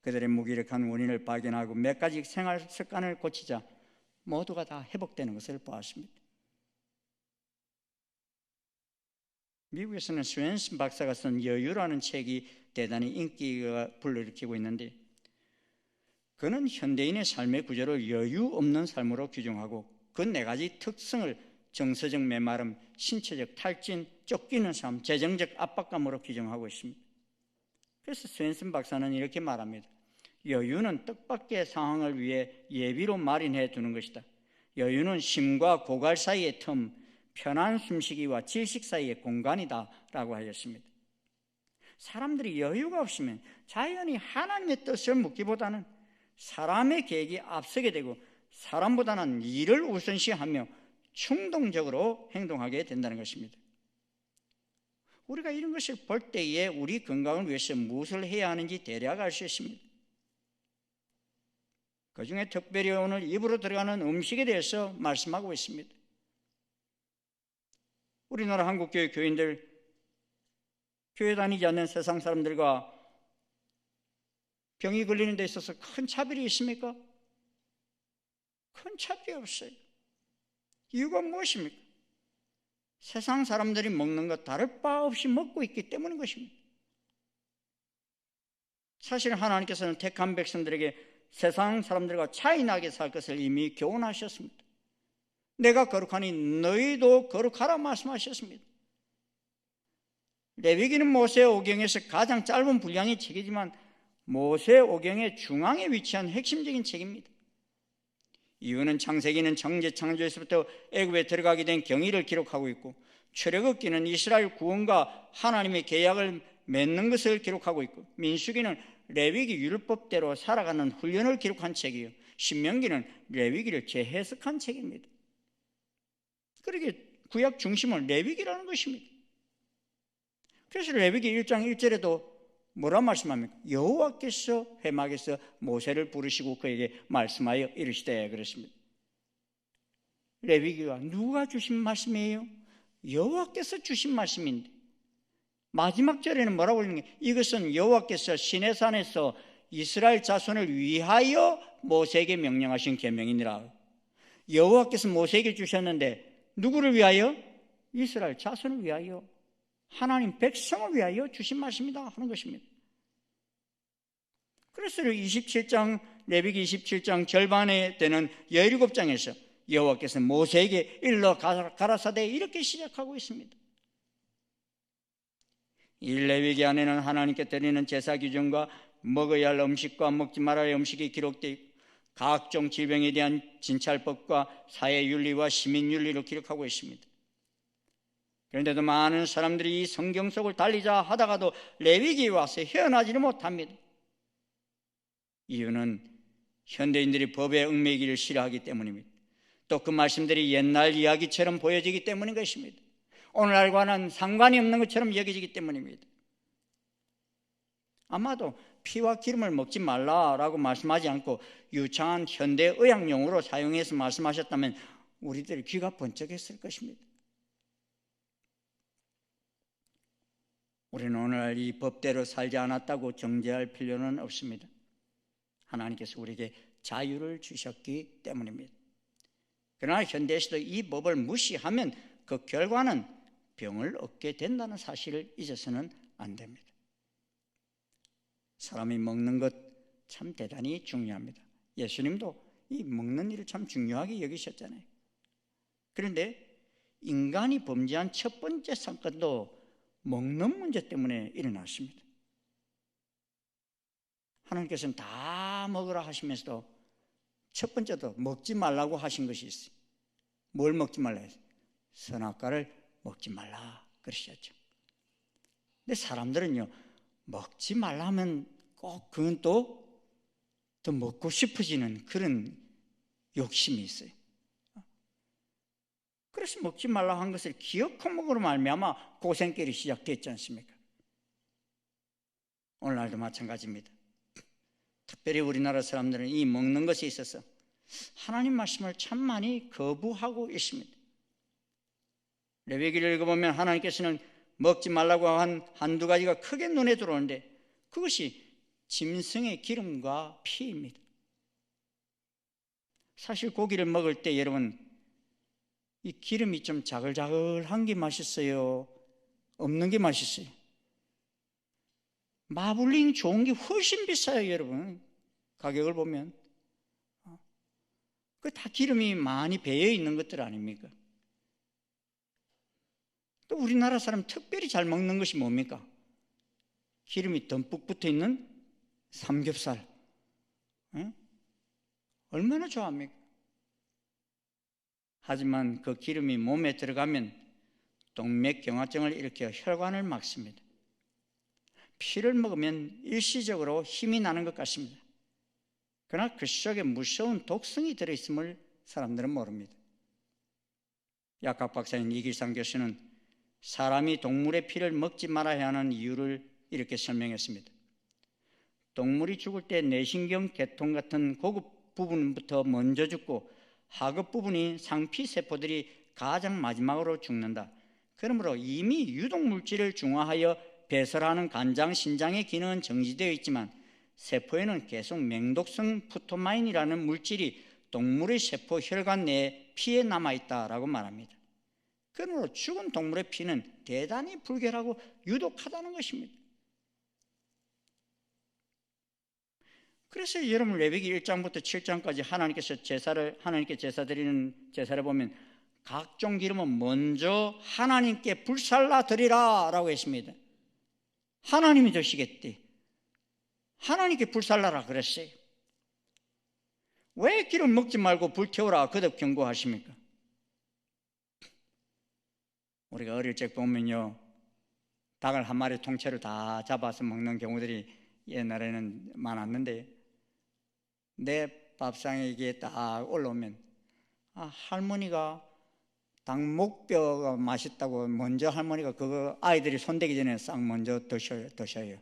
그들의 무기력한 원인을 발견하고 몇 가지 생활 습관을 고치자 모두가 다 회복되는 것을 보았습니다. 미국에서는 스웬슨 박사가 쓴 여유라는 책이 대단히 인기가 불러일으키고 있는데, 그는 현대인의 삶의 구조를 여유 없는 삶으로 규정하고 그 네 가지 특성을 정서적 메마름, 신체적 탈진, 쫓기는 삶, 재정적 압박감으로 규정하고 있습니다. 그래서 스웬슨 박사는 이렇게 말합니다. 여유는 뜻밖의 상황을 위해 예비로 마련해 두는 것이다. 여유는 심과 고갈 사이의 틈, 편한 숨쉬기와 질식 사이의 공간이다 라고 하였습니다. 사람들이 여유가 없으면 자연히 하나님의 뜻을 묻기보다는 사람의 계획이 앞서게 되고 사람보다는 일을 우선시하며 충동적으로 행동하게 된다는 것입니다. 우리가 이런 것을 볼 때에 우리 건강을 위해서 무엇을 해야 하는지 대략 알 수 있습니다. 그 중에 특별히 오늘 입으로 들어가는 음식에 대해서 말씀하고 있습니다. 우리나라 한국교회 교인들, 교회 다니지 않는 세상 사람들과 병이 걸리는 데 있어서 큰 차별이 있습니까? 큰 차별이 없어요. 이유가 무엇입니까? 세상 사람들이 먹는 것 다를 바 없이 먹고 있기 때문인 것입니다. 사실 하나님께서는 택한 백성들에게 세상 사람들과 차이 나게 살 것을 이미 교훈하셨습니다. 내가 거룩하니 너희도 거룩하라 말씀하셨습니다. 레위기는 모세오경에서 가장 짧은 분량의 책이지만 모세오경의 중앙에 위치한 핵심적인 책입니다. 이유는 창세기는 창제 창조에서부터 애굽에 들어가게 된 경위를 기록하고 있고, 출애굽기는 이스라엘 구원과 하나님의 계약을 맺는 것을 기록하고 있고, 민수기는 레위기 율법대로 살아가는 훈련을 기록한 책이요, 신명기는 레위기를 재해석한 책입니다. 그러게 구약 중심은 레위기라는 것입니다. 그래서 레위기 1장 1절에도 뭐라 말씀합니까? 여호와께서 회막에서 모세를 부르시고 그에게 말씀하여 이르시되 그랬습니다. 레위기가 누가 주신 말씀이에요? 여호와께서 주신 말씀인데, 마지막 절에는 뭐라고 읽는 게, 이것은 여호와께서 시내산에서 이스라엘 자손을 위하여 모세에게 명령하신 계명이니라. 여호와께서 모세에게 주셨는데 누구를 위하여? 이스라엘 자손을 위하여, 하나님 백성을 위하여 주신 말씀이다 하는 것입니다. 그래서 27장, 레위기 27장 절반에 되는 17장에서 여호와께서 모세에게 일러 가라사대 이렇게 시작하고 있습니다. 이 레위기 안에는 하나님께 드리는 제사 규정과 먹어야 할 음식과 먹지 말아야 할 음식이 기록되어 있고, 각종 질병에 대한 진찰법과 사회윤리와 시민윤리를 기록하고 있습니다. 그런데도 많은 사람들이 이 성경 속을 달리자 하다가도 레위기에 와서 헤어나지를 못합니다. 이유는 현대인들이 법에 얽매이기를 싫어하기 때문입니다. 또 그 말씀들이 옛날 이야기처럼 보여지기 때문인 것입니다. 오늘날과는 상관이 없는 것처럼 여겨지기 때문입니다. 아마도 피와 기름을 먹지 말라라고 말씀하지 않고 유창한 현대 의학용어로 사용해서 말씀하셨다면 우리들이 귀가 번쩍했을 것입니다. 우리는 오늘 이 법대로 살지 않았다고 정죄할 필요는 없습니다. 하나님께서 우리에게 자유를 주셨기 때문입니다. 그러나 현대에서도 이 법을 무시하면 그 결과는 병을 얻게 된다는 사실을 잊어서는 안 됩니다. 사람이 먹는 것 참 대단히 중요합니다. 예수님도 이 먹는 일을 참 중요하게 여기셨잖아요. 그런데 인간이 범죄한 첫 번째 사건도 먹는 문제 때문에 일어났습니다. 하나님께서는 다 먹으라 하시면서도 첫 번째도 먹지 말라고 하신 것이 있어요. 뭘 먹지 말라 했어요? 선악과를 먹지 말라 그러셨죠. 근데 사람들은요, 먹지 말라 하면 꼭 그건 또 더 먹고 싶어지는 그런 욕심이 있어요. 그래서 먹지 말라 한 것을 기어코 먹으로 말미암아 고생길이 시작됐지 않습니까? 오늘날도 마찬가지입니다. 특별히 우리나라 사람들은 이 먹는 것에 있어서 하나님 말씀을 참 많이 거부하고 있습니다. 레위기를 읽어보면 하나님께서는 먹지 말라고 한 한두 가지가 크게 눈에 들어오는데, 그것이 짐승의 기름과 피입니다. 사실 고기를 먹을 때 여러분, 이 기름이 좀 자글자글한 게 맛있어요? 없는 게 맛있어요? 마블링 좋은 게 훨씬 비싸요, 여러분. 가격을 보면. 그 다 기름이 많이 배어 있는 것들 아닙니까? 또 우리나라 사람 특별히 잘 먹는 것이 뭡니까? 기름이 듬뿍 붙어 있는 삼겹살. 응? 얼마나 좋아합니까? 하지만 그 기름이 몸에 들어가면 동맥경화증을 일으켜 혈관을 막습니다. 피를 먹으면 일시적으로 힘이 나는 것 같습니다. 그러나 그 속에 무서운 독성이 들어있음을 사람들은 모릅니다. 약학 박사인 이길상 교수는 사람이 동물의 피를 먹지 말아야 하는 이유를 이렇게 설명했습니다. 동물이 죽을 때 내신경, 계통 같은 고급 부분부터 먼저 죽고 하급 부분인 상피세포들이 가장 마지막으로 죽는다. 그러므로 이미 유독물질을 중화하여 배설하는 간장, 신장의 기능은 정지되어 있지만 세포에는 계속 맹독성 푸토마인이라는 물질이 동물의 세포 혈관 내에 피에 남아있다라고 말합니다. 그러므로 죽은 동물의 피는 대단히 불결하고 유독하다는 것입니다. 그래서 여러분 레위기 1장부터 7장까지 하나님께 제사 드리는 제사를 보면 각종 기름은 먼저 하나님께 불살라 드리라 라고 했습니다. 하나님이 드시겠대. 하나님께 불살라라 그랬어요. 왜 기름 먹지 말고 불태우라 거듭 경고하십니까? 우리가 어릴 적 보면요, 닭을 한 마리 통째로 다 잡아서 먹는 경우들이 옛날에는 많았는데, 내 밥상에 이게 딱 올라오면 할머니가 닭 목뼈가 맛있다고 먼저 할머니가 그거 아이들이 손대기 전에 싹 먼저 드셔요.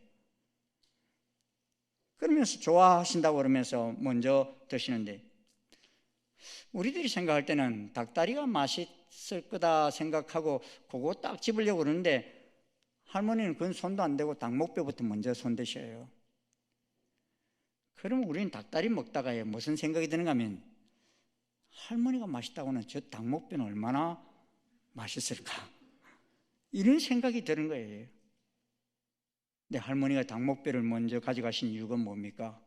그러면서 좋아하신다고 그러면서 먼저 드시는데, 우리들이 생각할 때는 닭다리가 맛있을 거다 생각하고 그거 딱 집으려고 그러는데, 할머니는 그건 손도 안 대고 닭 목뼈부터 먼저 손대셔요. 그럼 우리는 닭다리 먹다가 무슨 생각이 드는가 하면, 할머니가 맛있다고는 저 닭 목뼈는 얼마나 맛있을까, 이런 생각이 드는 거예요. 근데 할머니가 닭 목뼈를 먼저 가져가신 이유가 뭡니까?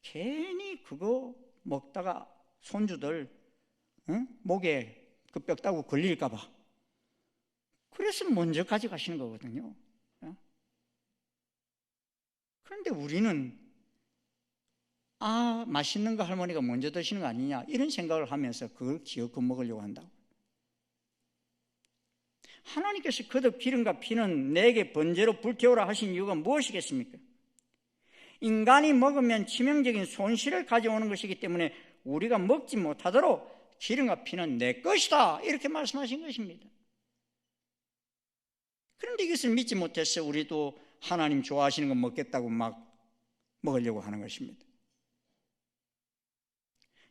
괜히 그거 먹다가 손주들 목에 그 뼈다구 걸릴까 봐, 그래서 먼저 가져가시는 거거든요. 그런데 우리는 맛있는 거 할머니가 먼저 드시는 거 아니냐, 이런 생각을 하면서 그걸 기어코 먹으려고 한다고. 하나님께서 거듭 기름과 피는 내게 번제로 불태우라 하신 이유가 무엇이겠습니까? 인간이 먹으면 치명적인 손실을 가져오는 것이기 때문에 우리가 먹지 못하도록 기름과 피는 내 것이다, 이렇게 말씀하신 것입니다. 그런데 이것을 믿지 못해서 우리도 하나님 좋아하시는 거 먹겠다고 막 먹으려고 하는 것입니다.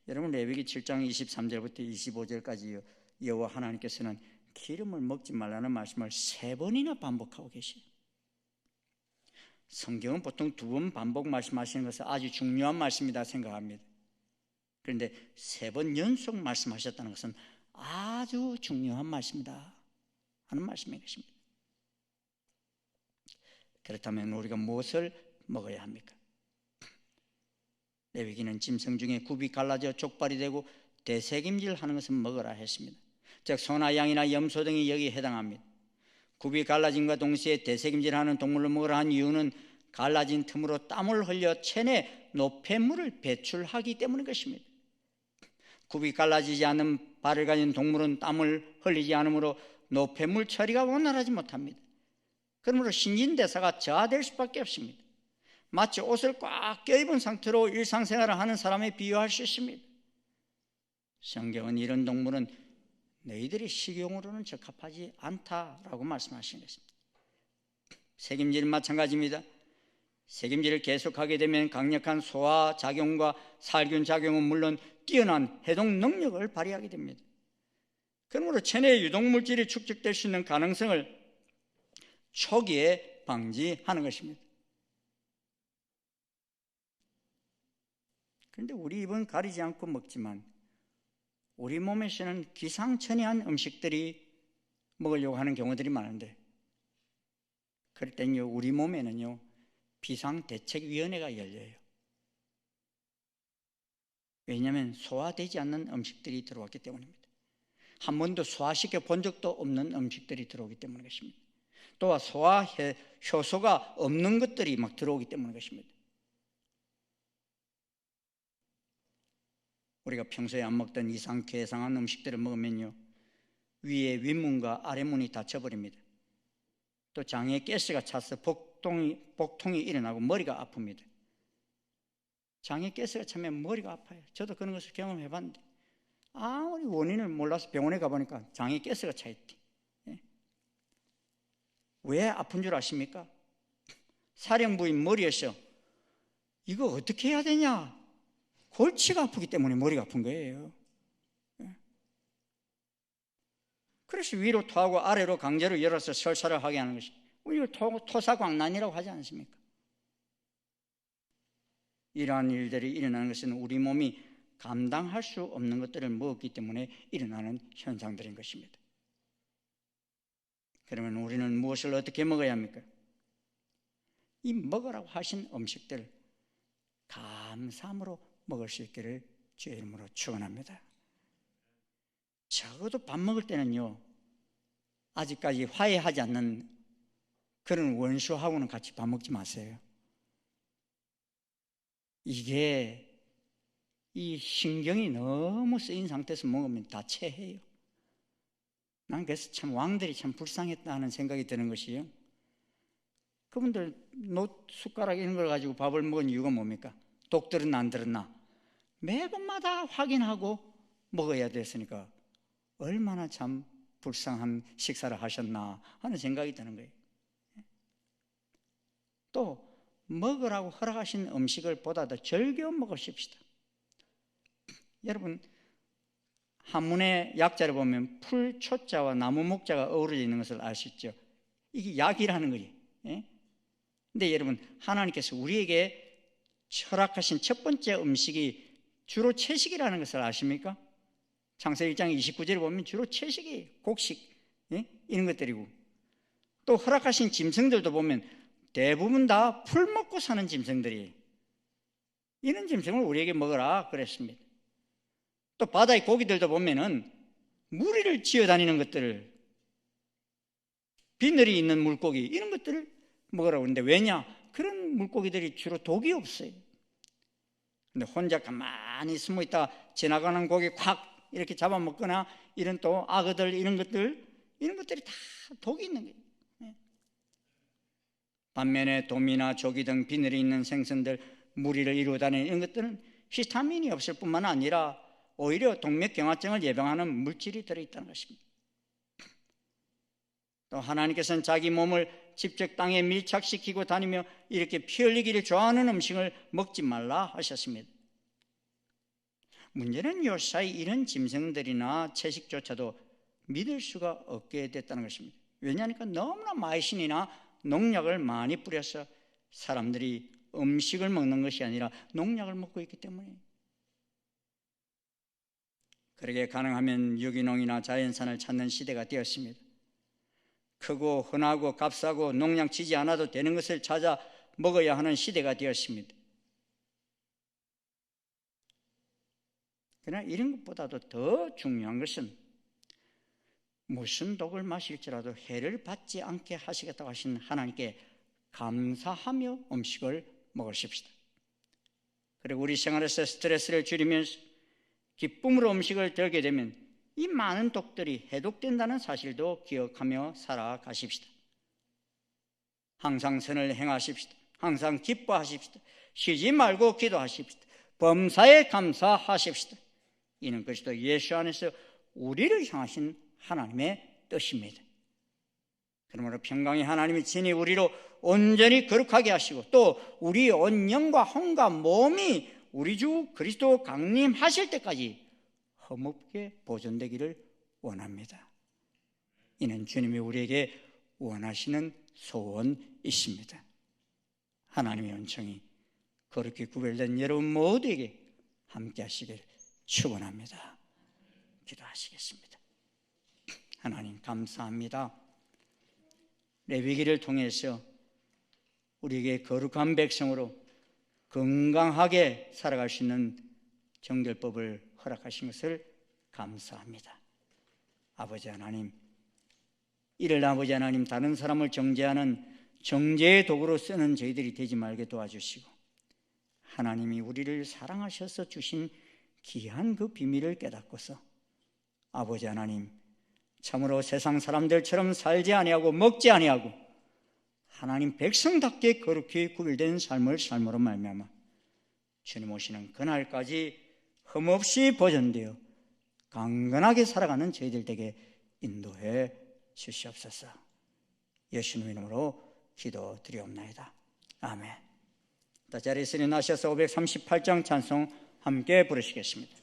여러분 레위기 7장 23절부터 25절까지 여호와 하나님께서는 기름을 먹지 말라는 말씀을 3번이나 반복하고 계세요. 성경은 보통 2번 반복 말씀하시는 것은 아주 중요한 말씀이다 생각합니다. 그런데 3번 연속 말씀하셨다는 것은 아주 중요한 말씀이다 하는 말씀인 것입니다. 그렇다면 우리가 무엇을 먹어야 합니까? 레위기는 짐승 중에 굽이 갈라져 족발이 되고 대세김질 하는 것은 먹으라 했습니다. 즉 소나 양이나 염소 등이 여기에 해당합니다. 굽이 갈라짐과 동시에 대세김질하는 동물을 먹으라 한 이유는 갈라진 틈으로 땀을 흘려 체내 노폐물을 배출하기 때문인 것입니다. 굽이 갈라지지 않은 발을 가진 동물은 땀을 흘리지 않으므로 노폐물 처리가 원활하지 못합니다. 그러므로 신진대사가 저하될 수밖에 없습니다. 마치 옷을 꽉 껴입은 상태로 일상생활을 하는 사람에 비유할 수 있습니다. 성경은 이런 동물은 너희들이 식용으로는 적합하지 않다라고 말씀하시는 것입니다. 세김질은 마찬가지입니다. 세김질을 계속하게 되면 강력한 소화 작용과 살균 작용은 물론 뛰어난 해독 능력을 발휘하게 됩니다. 그러므로 체내에 유독물질이 축적될 수 있는 가능성을 초기에 방지하는 것입니다. 그런데 우리 입은 가리지 않고 먹지만 우리 몸에서는 기상천외한 음식들이 먹으려고 하는 경우들이 많은데, 그럴 때는요, 우리 몸에는요 비상대책위원회가 열려요. 왜냐하면 소화되지 않는 음식들이 들어왔기 때문입니다. 한 번도 소화시켜 본 적도 없는 음식들이 들어오기 때문인 것입니다. 또한 소화 효소가 없는 것들이 막 들어오기 때문인 것입니다. 우리가 평소에 안 먹던 이상괴상한 음식들을 먹으면요, 위에 윗문과 아랫문이 다쳐버립니다. 또 장에 가스가 차서 복통이 일어나고 머리가 아픕니다. 장에 가스가 차면 머리가 아파요. 저도 그런 것을 경험해봤는데 아무리 원인을 몰라서 병원에 가보니까 장에 가스가 차있대. 왜 아픈 줄 아십니까? 사령부인 머리에서 이거 어떻게 해야 되냐, 골치가 아프기 때문에 머리가 아픈 거예요. 그래서 위로 토하고 아래로 강제로 열어서 설사를 하게 하는 것이 우리가 토사광난이라고 하지 않습니까? 이러한 일들이 일어나는 것은 우리 몸이 감당할 수 없는 것들을 먹었기 때문에 일어나는 현상들인 것입니다. 그러면 우리는 무엇을 어떻게 먹어야 합니까? 이 먹으라고 하신 음식들 감사함으로 먹을 수 있기를 주의 이름으로 축원합니다. 적어도 밥 먹을 때는요, 아직까지 화해하지 않는 그런 원수하고는 같이 밥 먹지 마세요. 이게 이 신경이 너무 쓰인 상태에서 먹으면 다 체해요. 난 그래서 참 왕들이 참 불쌍했다는 생각이 드는 것이요, 그분들 숟가락 이런 걸 가지고 밥을 먹은 이유가 뭡니까? 독 들었나 안 들었나 매번마다 확인하고 먹어야 됐으니까 얼마나 참 불쌍한 식사를 하셨나 하는 생각이 드는 거예요. 또 먹으라고 허락하신 음식을 보다 더 즐겨 먹으십시다. 여러분, 한문의 약자를 보면 풀, 초자와 나무, 목자가 어우러져 있는 것을 알 수 있죠. 이게 약이라는 거예요. 근데 여러분, 하나님께서 우리에게 허락하신 첫 번째 음식이 주로 채식이라는 것을 아십니까? 창세기 1장 29절에 보면 주로 채식이, 곡식, 이런 것들이고, 또 허락하신 짐승들도 보면 대부분 다 풀 먹고 사는 짐승들이에요. 이런 짐승을 우리에게 먹으라 그랬습니다. 또 바다의 고기들도 보면은 무리를 지어 다니는 것들을, 비늘이 있는 물고기 이런 것들을 먹으라고 하는데, 왜냐? 그런 물고기들이 주로 독이 없어요. 근데 혼자 가만히 숨어 있다 지나가는 고기 콱 이렇게 잡아먹거나 이런 또 악어들 이런 것들이 다 독이 있는 거예요. 반면에 도미나 조기 등 비늘이 있는 생선들, 무리를 이루어 다니는 이런 것들은 비타민이 없을 뿐만 아니라 오히려 동맥경화증을 예방하는 물질이 들어있다는 것입니다. 또 하나님께서는 자기 몸을 직접 땅에 밀착시키고 다니며 이렇게 피 흘리기를 좋아하는 음식을 먹지 말라 하셨습니다. 문제는 요사이 이런 짐승들이나 채식조차도 믿을 수가 없게 됐다는 것입니다. 왜냐하니까 너무나 마이신이나 농약을 많이 뿌려서 사람들이 음식을 먹는 것이 아니라 농약을 먹고 있기 때문에. 그러게 가능하면 유기농이나 자연산을 찾는 시대가 되었습니다. 크고 흔하고 값싸고 농약 치지 않아도 되는 것을 찾아 먹어야 하는 시대가 되었습니다. 그러나 이런 것보다도 더 중요한 것은 무슨 독을 마실지라도 해를 받지 않게 하시겠다고 하신 하나님께 감사하며 음식을 먹으십시다. 그리고 우리 생활에서 스트레스를 줄이면서 기쁨으로 음식을 들게 되면 이 많은 독들이 해독된다는 사실도 기억하며 살아가십시다. 항상 선을 행하십시다. 항상 기뻐하십시다. 쉬지 말고 기도하십시다. 범사에 감사하십시다. 이는 그리스도 예수 안에서 우리를 향하신 하나님의 뜻입니다. 그러므로 평강의 하나님이 친히 우리로 온전히 거룩하게 하시고 또 우리 온 영과 혼과 몸이 우리 주 그리스도 강림하실 때까지 흠없게 보존되기를 원합니다. 이는 주님이 우리에게 원하시는 소원이십니다. 하나님의 은총이 그렇게 구별된 여러분 모두에게 함께 하시길 축원합니다. 기도하시겠습니다. 하나님 감사합니다. 레위기를 통해서 우리에게 거룩한 백성으로 건강하게 살아갈 수 있는 정결법을 허락하신 것을 감사합니다. 아버지 하나님, 이를 아버지 하나님 다른 사람을 정죄하는 정죄의 도구로 쓰는 저희들이 되지 말게 도와주시고, 하나님이 우리를 사랑하셔서 주신 귀한 그 비밀을 깨닫고서 아버지 하나님, 참으로 세상 사람들처럼 살지 아니하고 먹지 아니하고 하나님 백성답게 거룩히 구별된 삶을 삶으로 말미암아 주님 오시는 그날까지 흠없이 보존되어 강건하게 살아가는 저희들 에게 인도해 주시옵소서. 예수님 이름으로 기도드리옵나이다. 아멘. 자리에서 일어나셔서 538장 찬송 함께 부르시겠습니다.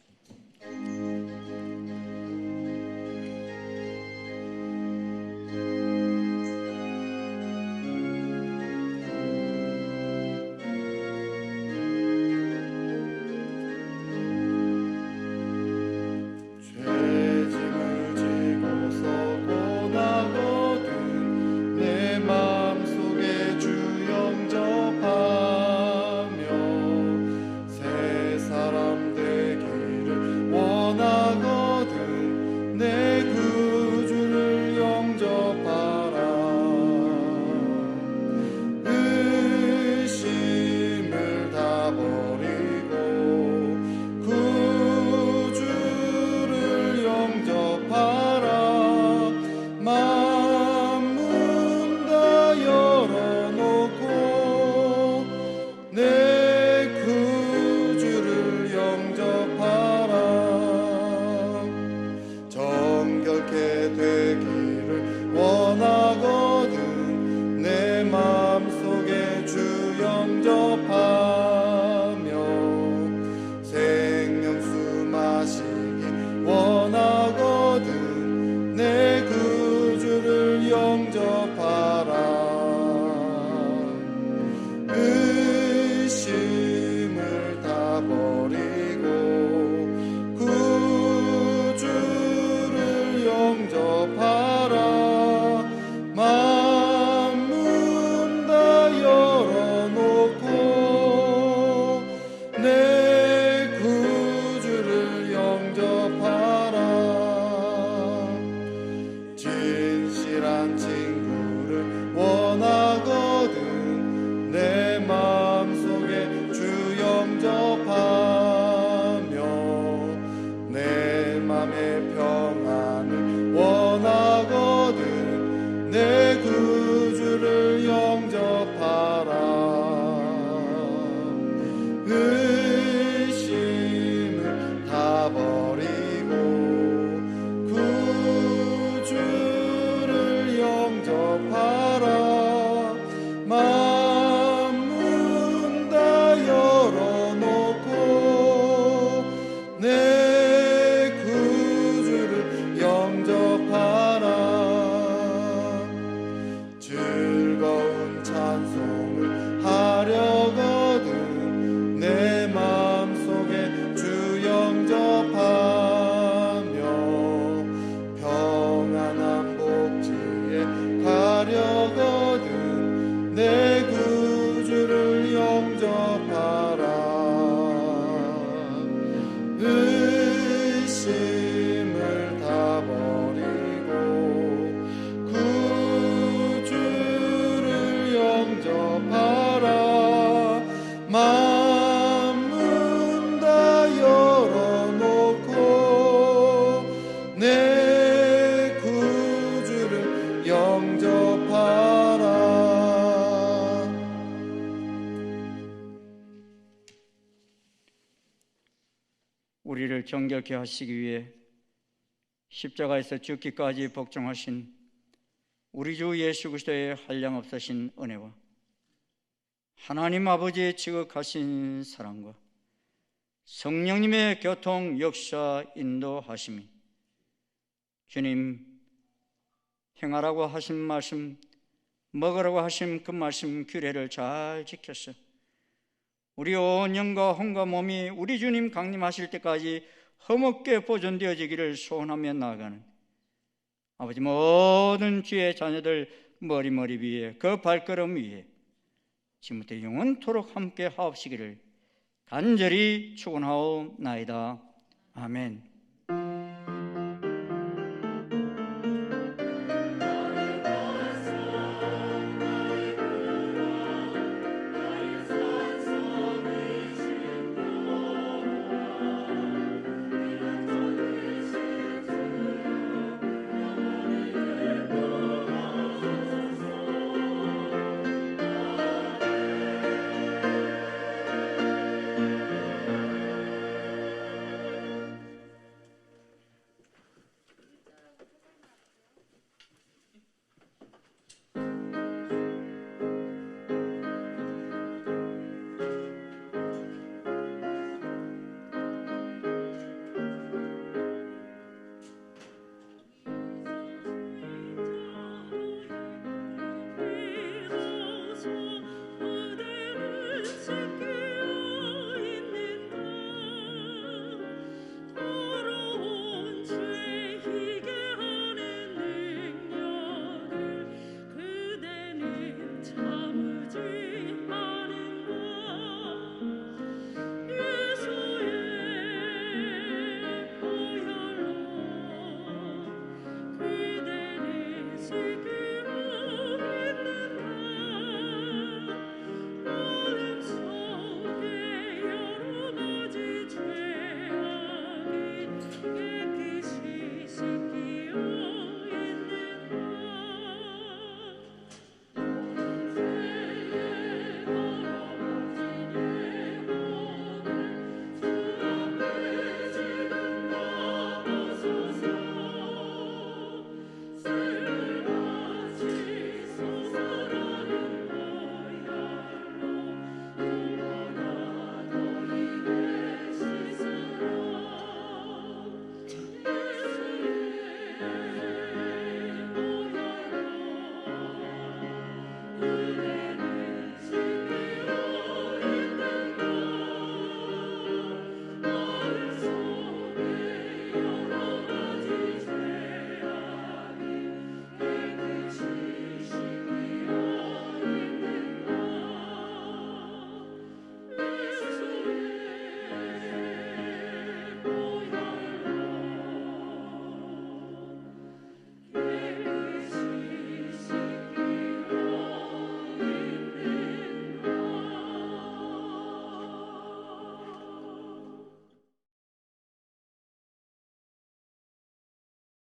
우리를 정결케 하시기 위해 십자가에서 죽기까지 복종하신 우리 주 예수 그리스도의 한량없으신 은혜와 하나님 아버지의 지극하신 사랑과 성령님의 교통 역사 인도하심이 주님 행하라고 하신 말씀, 먹으라고 하신 그 말씀 규례를 잘 지켜서 우리 온 영과 혼과 몸이 우리 주님 강림하실 때까지 흠없게 보존되어지기를 소원하며 나아가는 아버지 모든 주의 자녀들 머리 위에 그 발걸음 위에 지금부터 영원토록 함께 하옵시기를 간절히 축원하옵나이다. 아멘.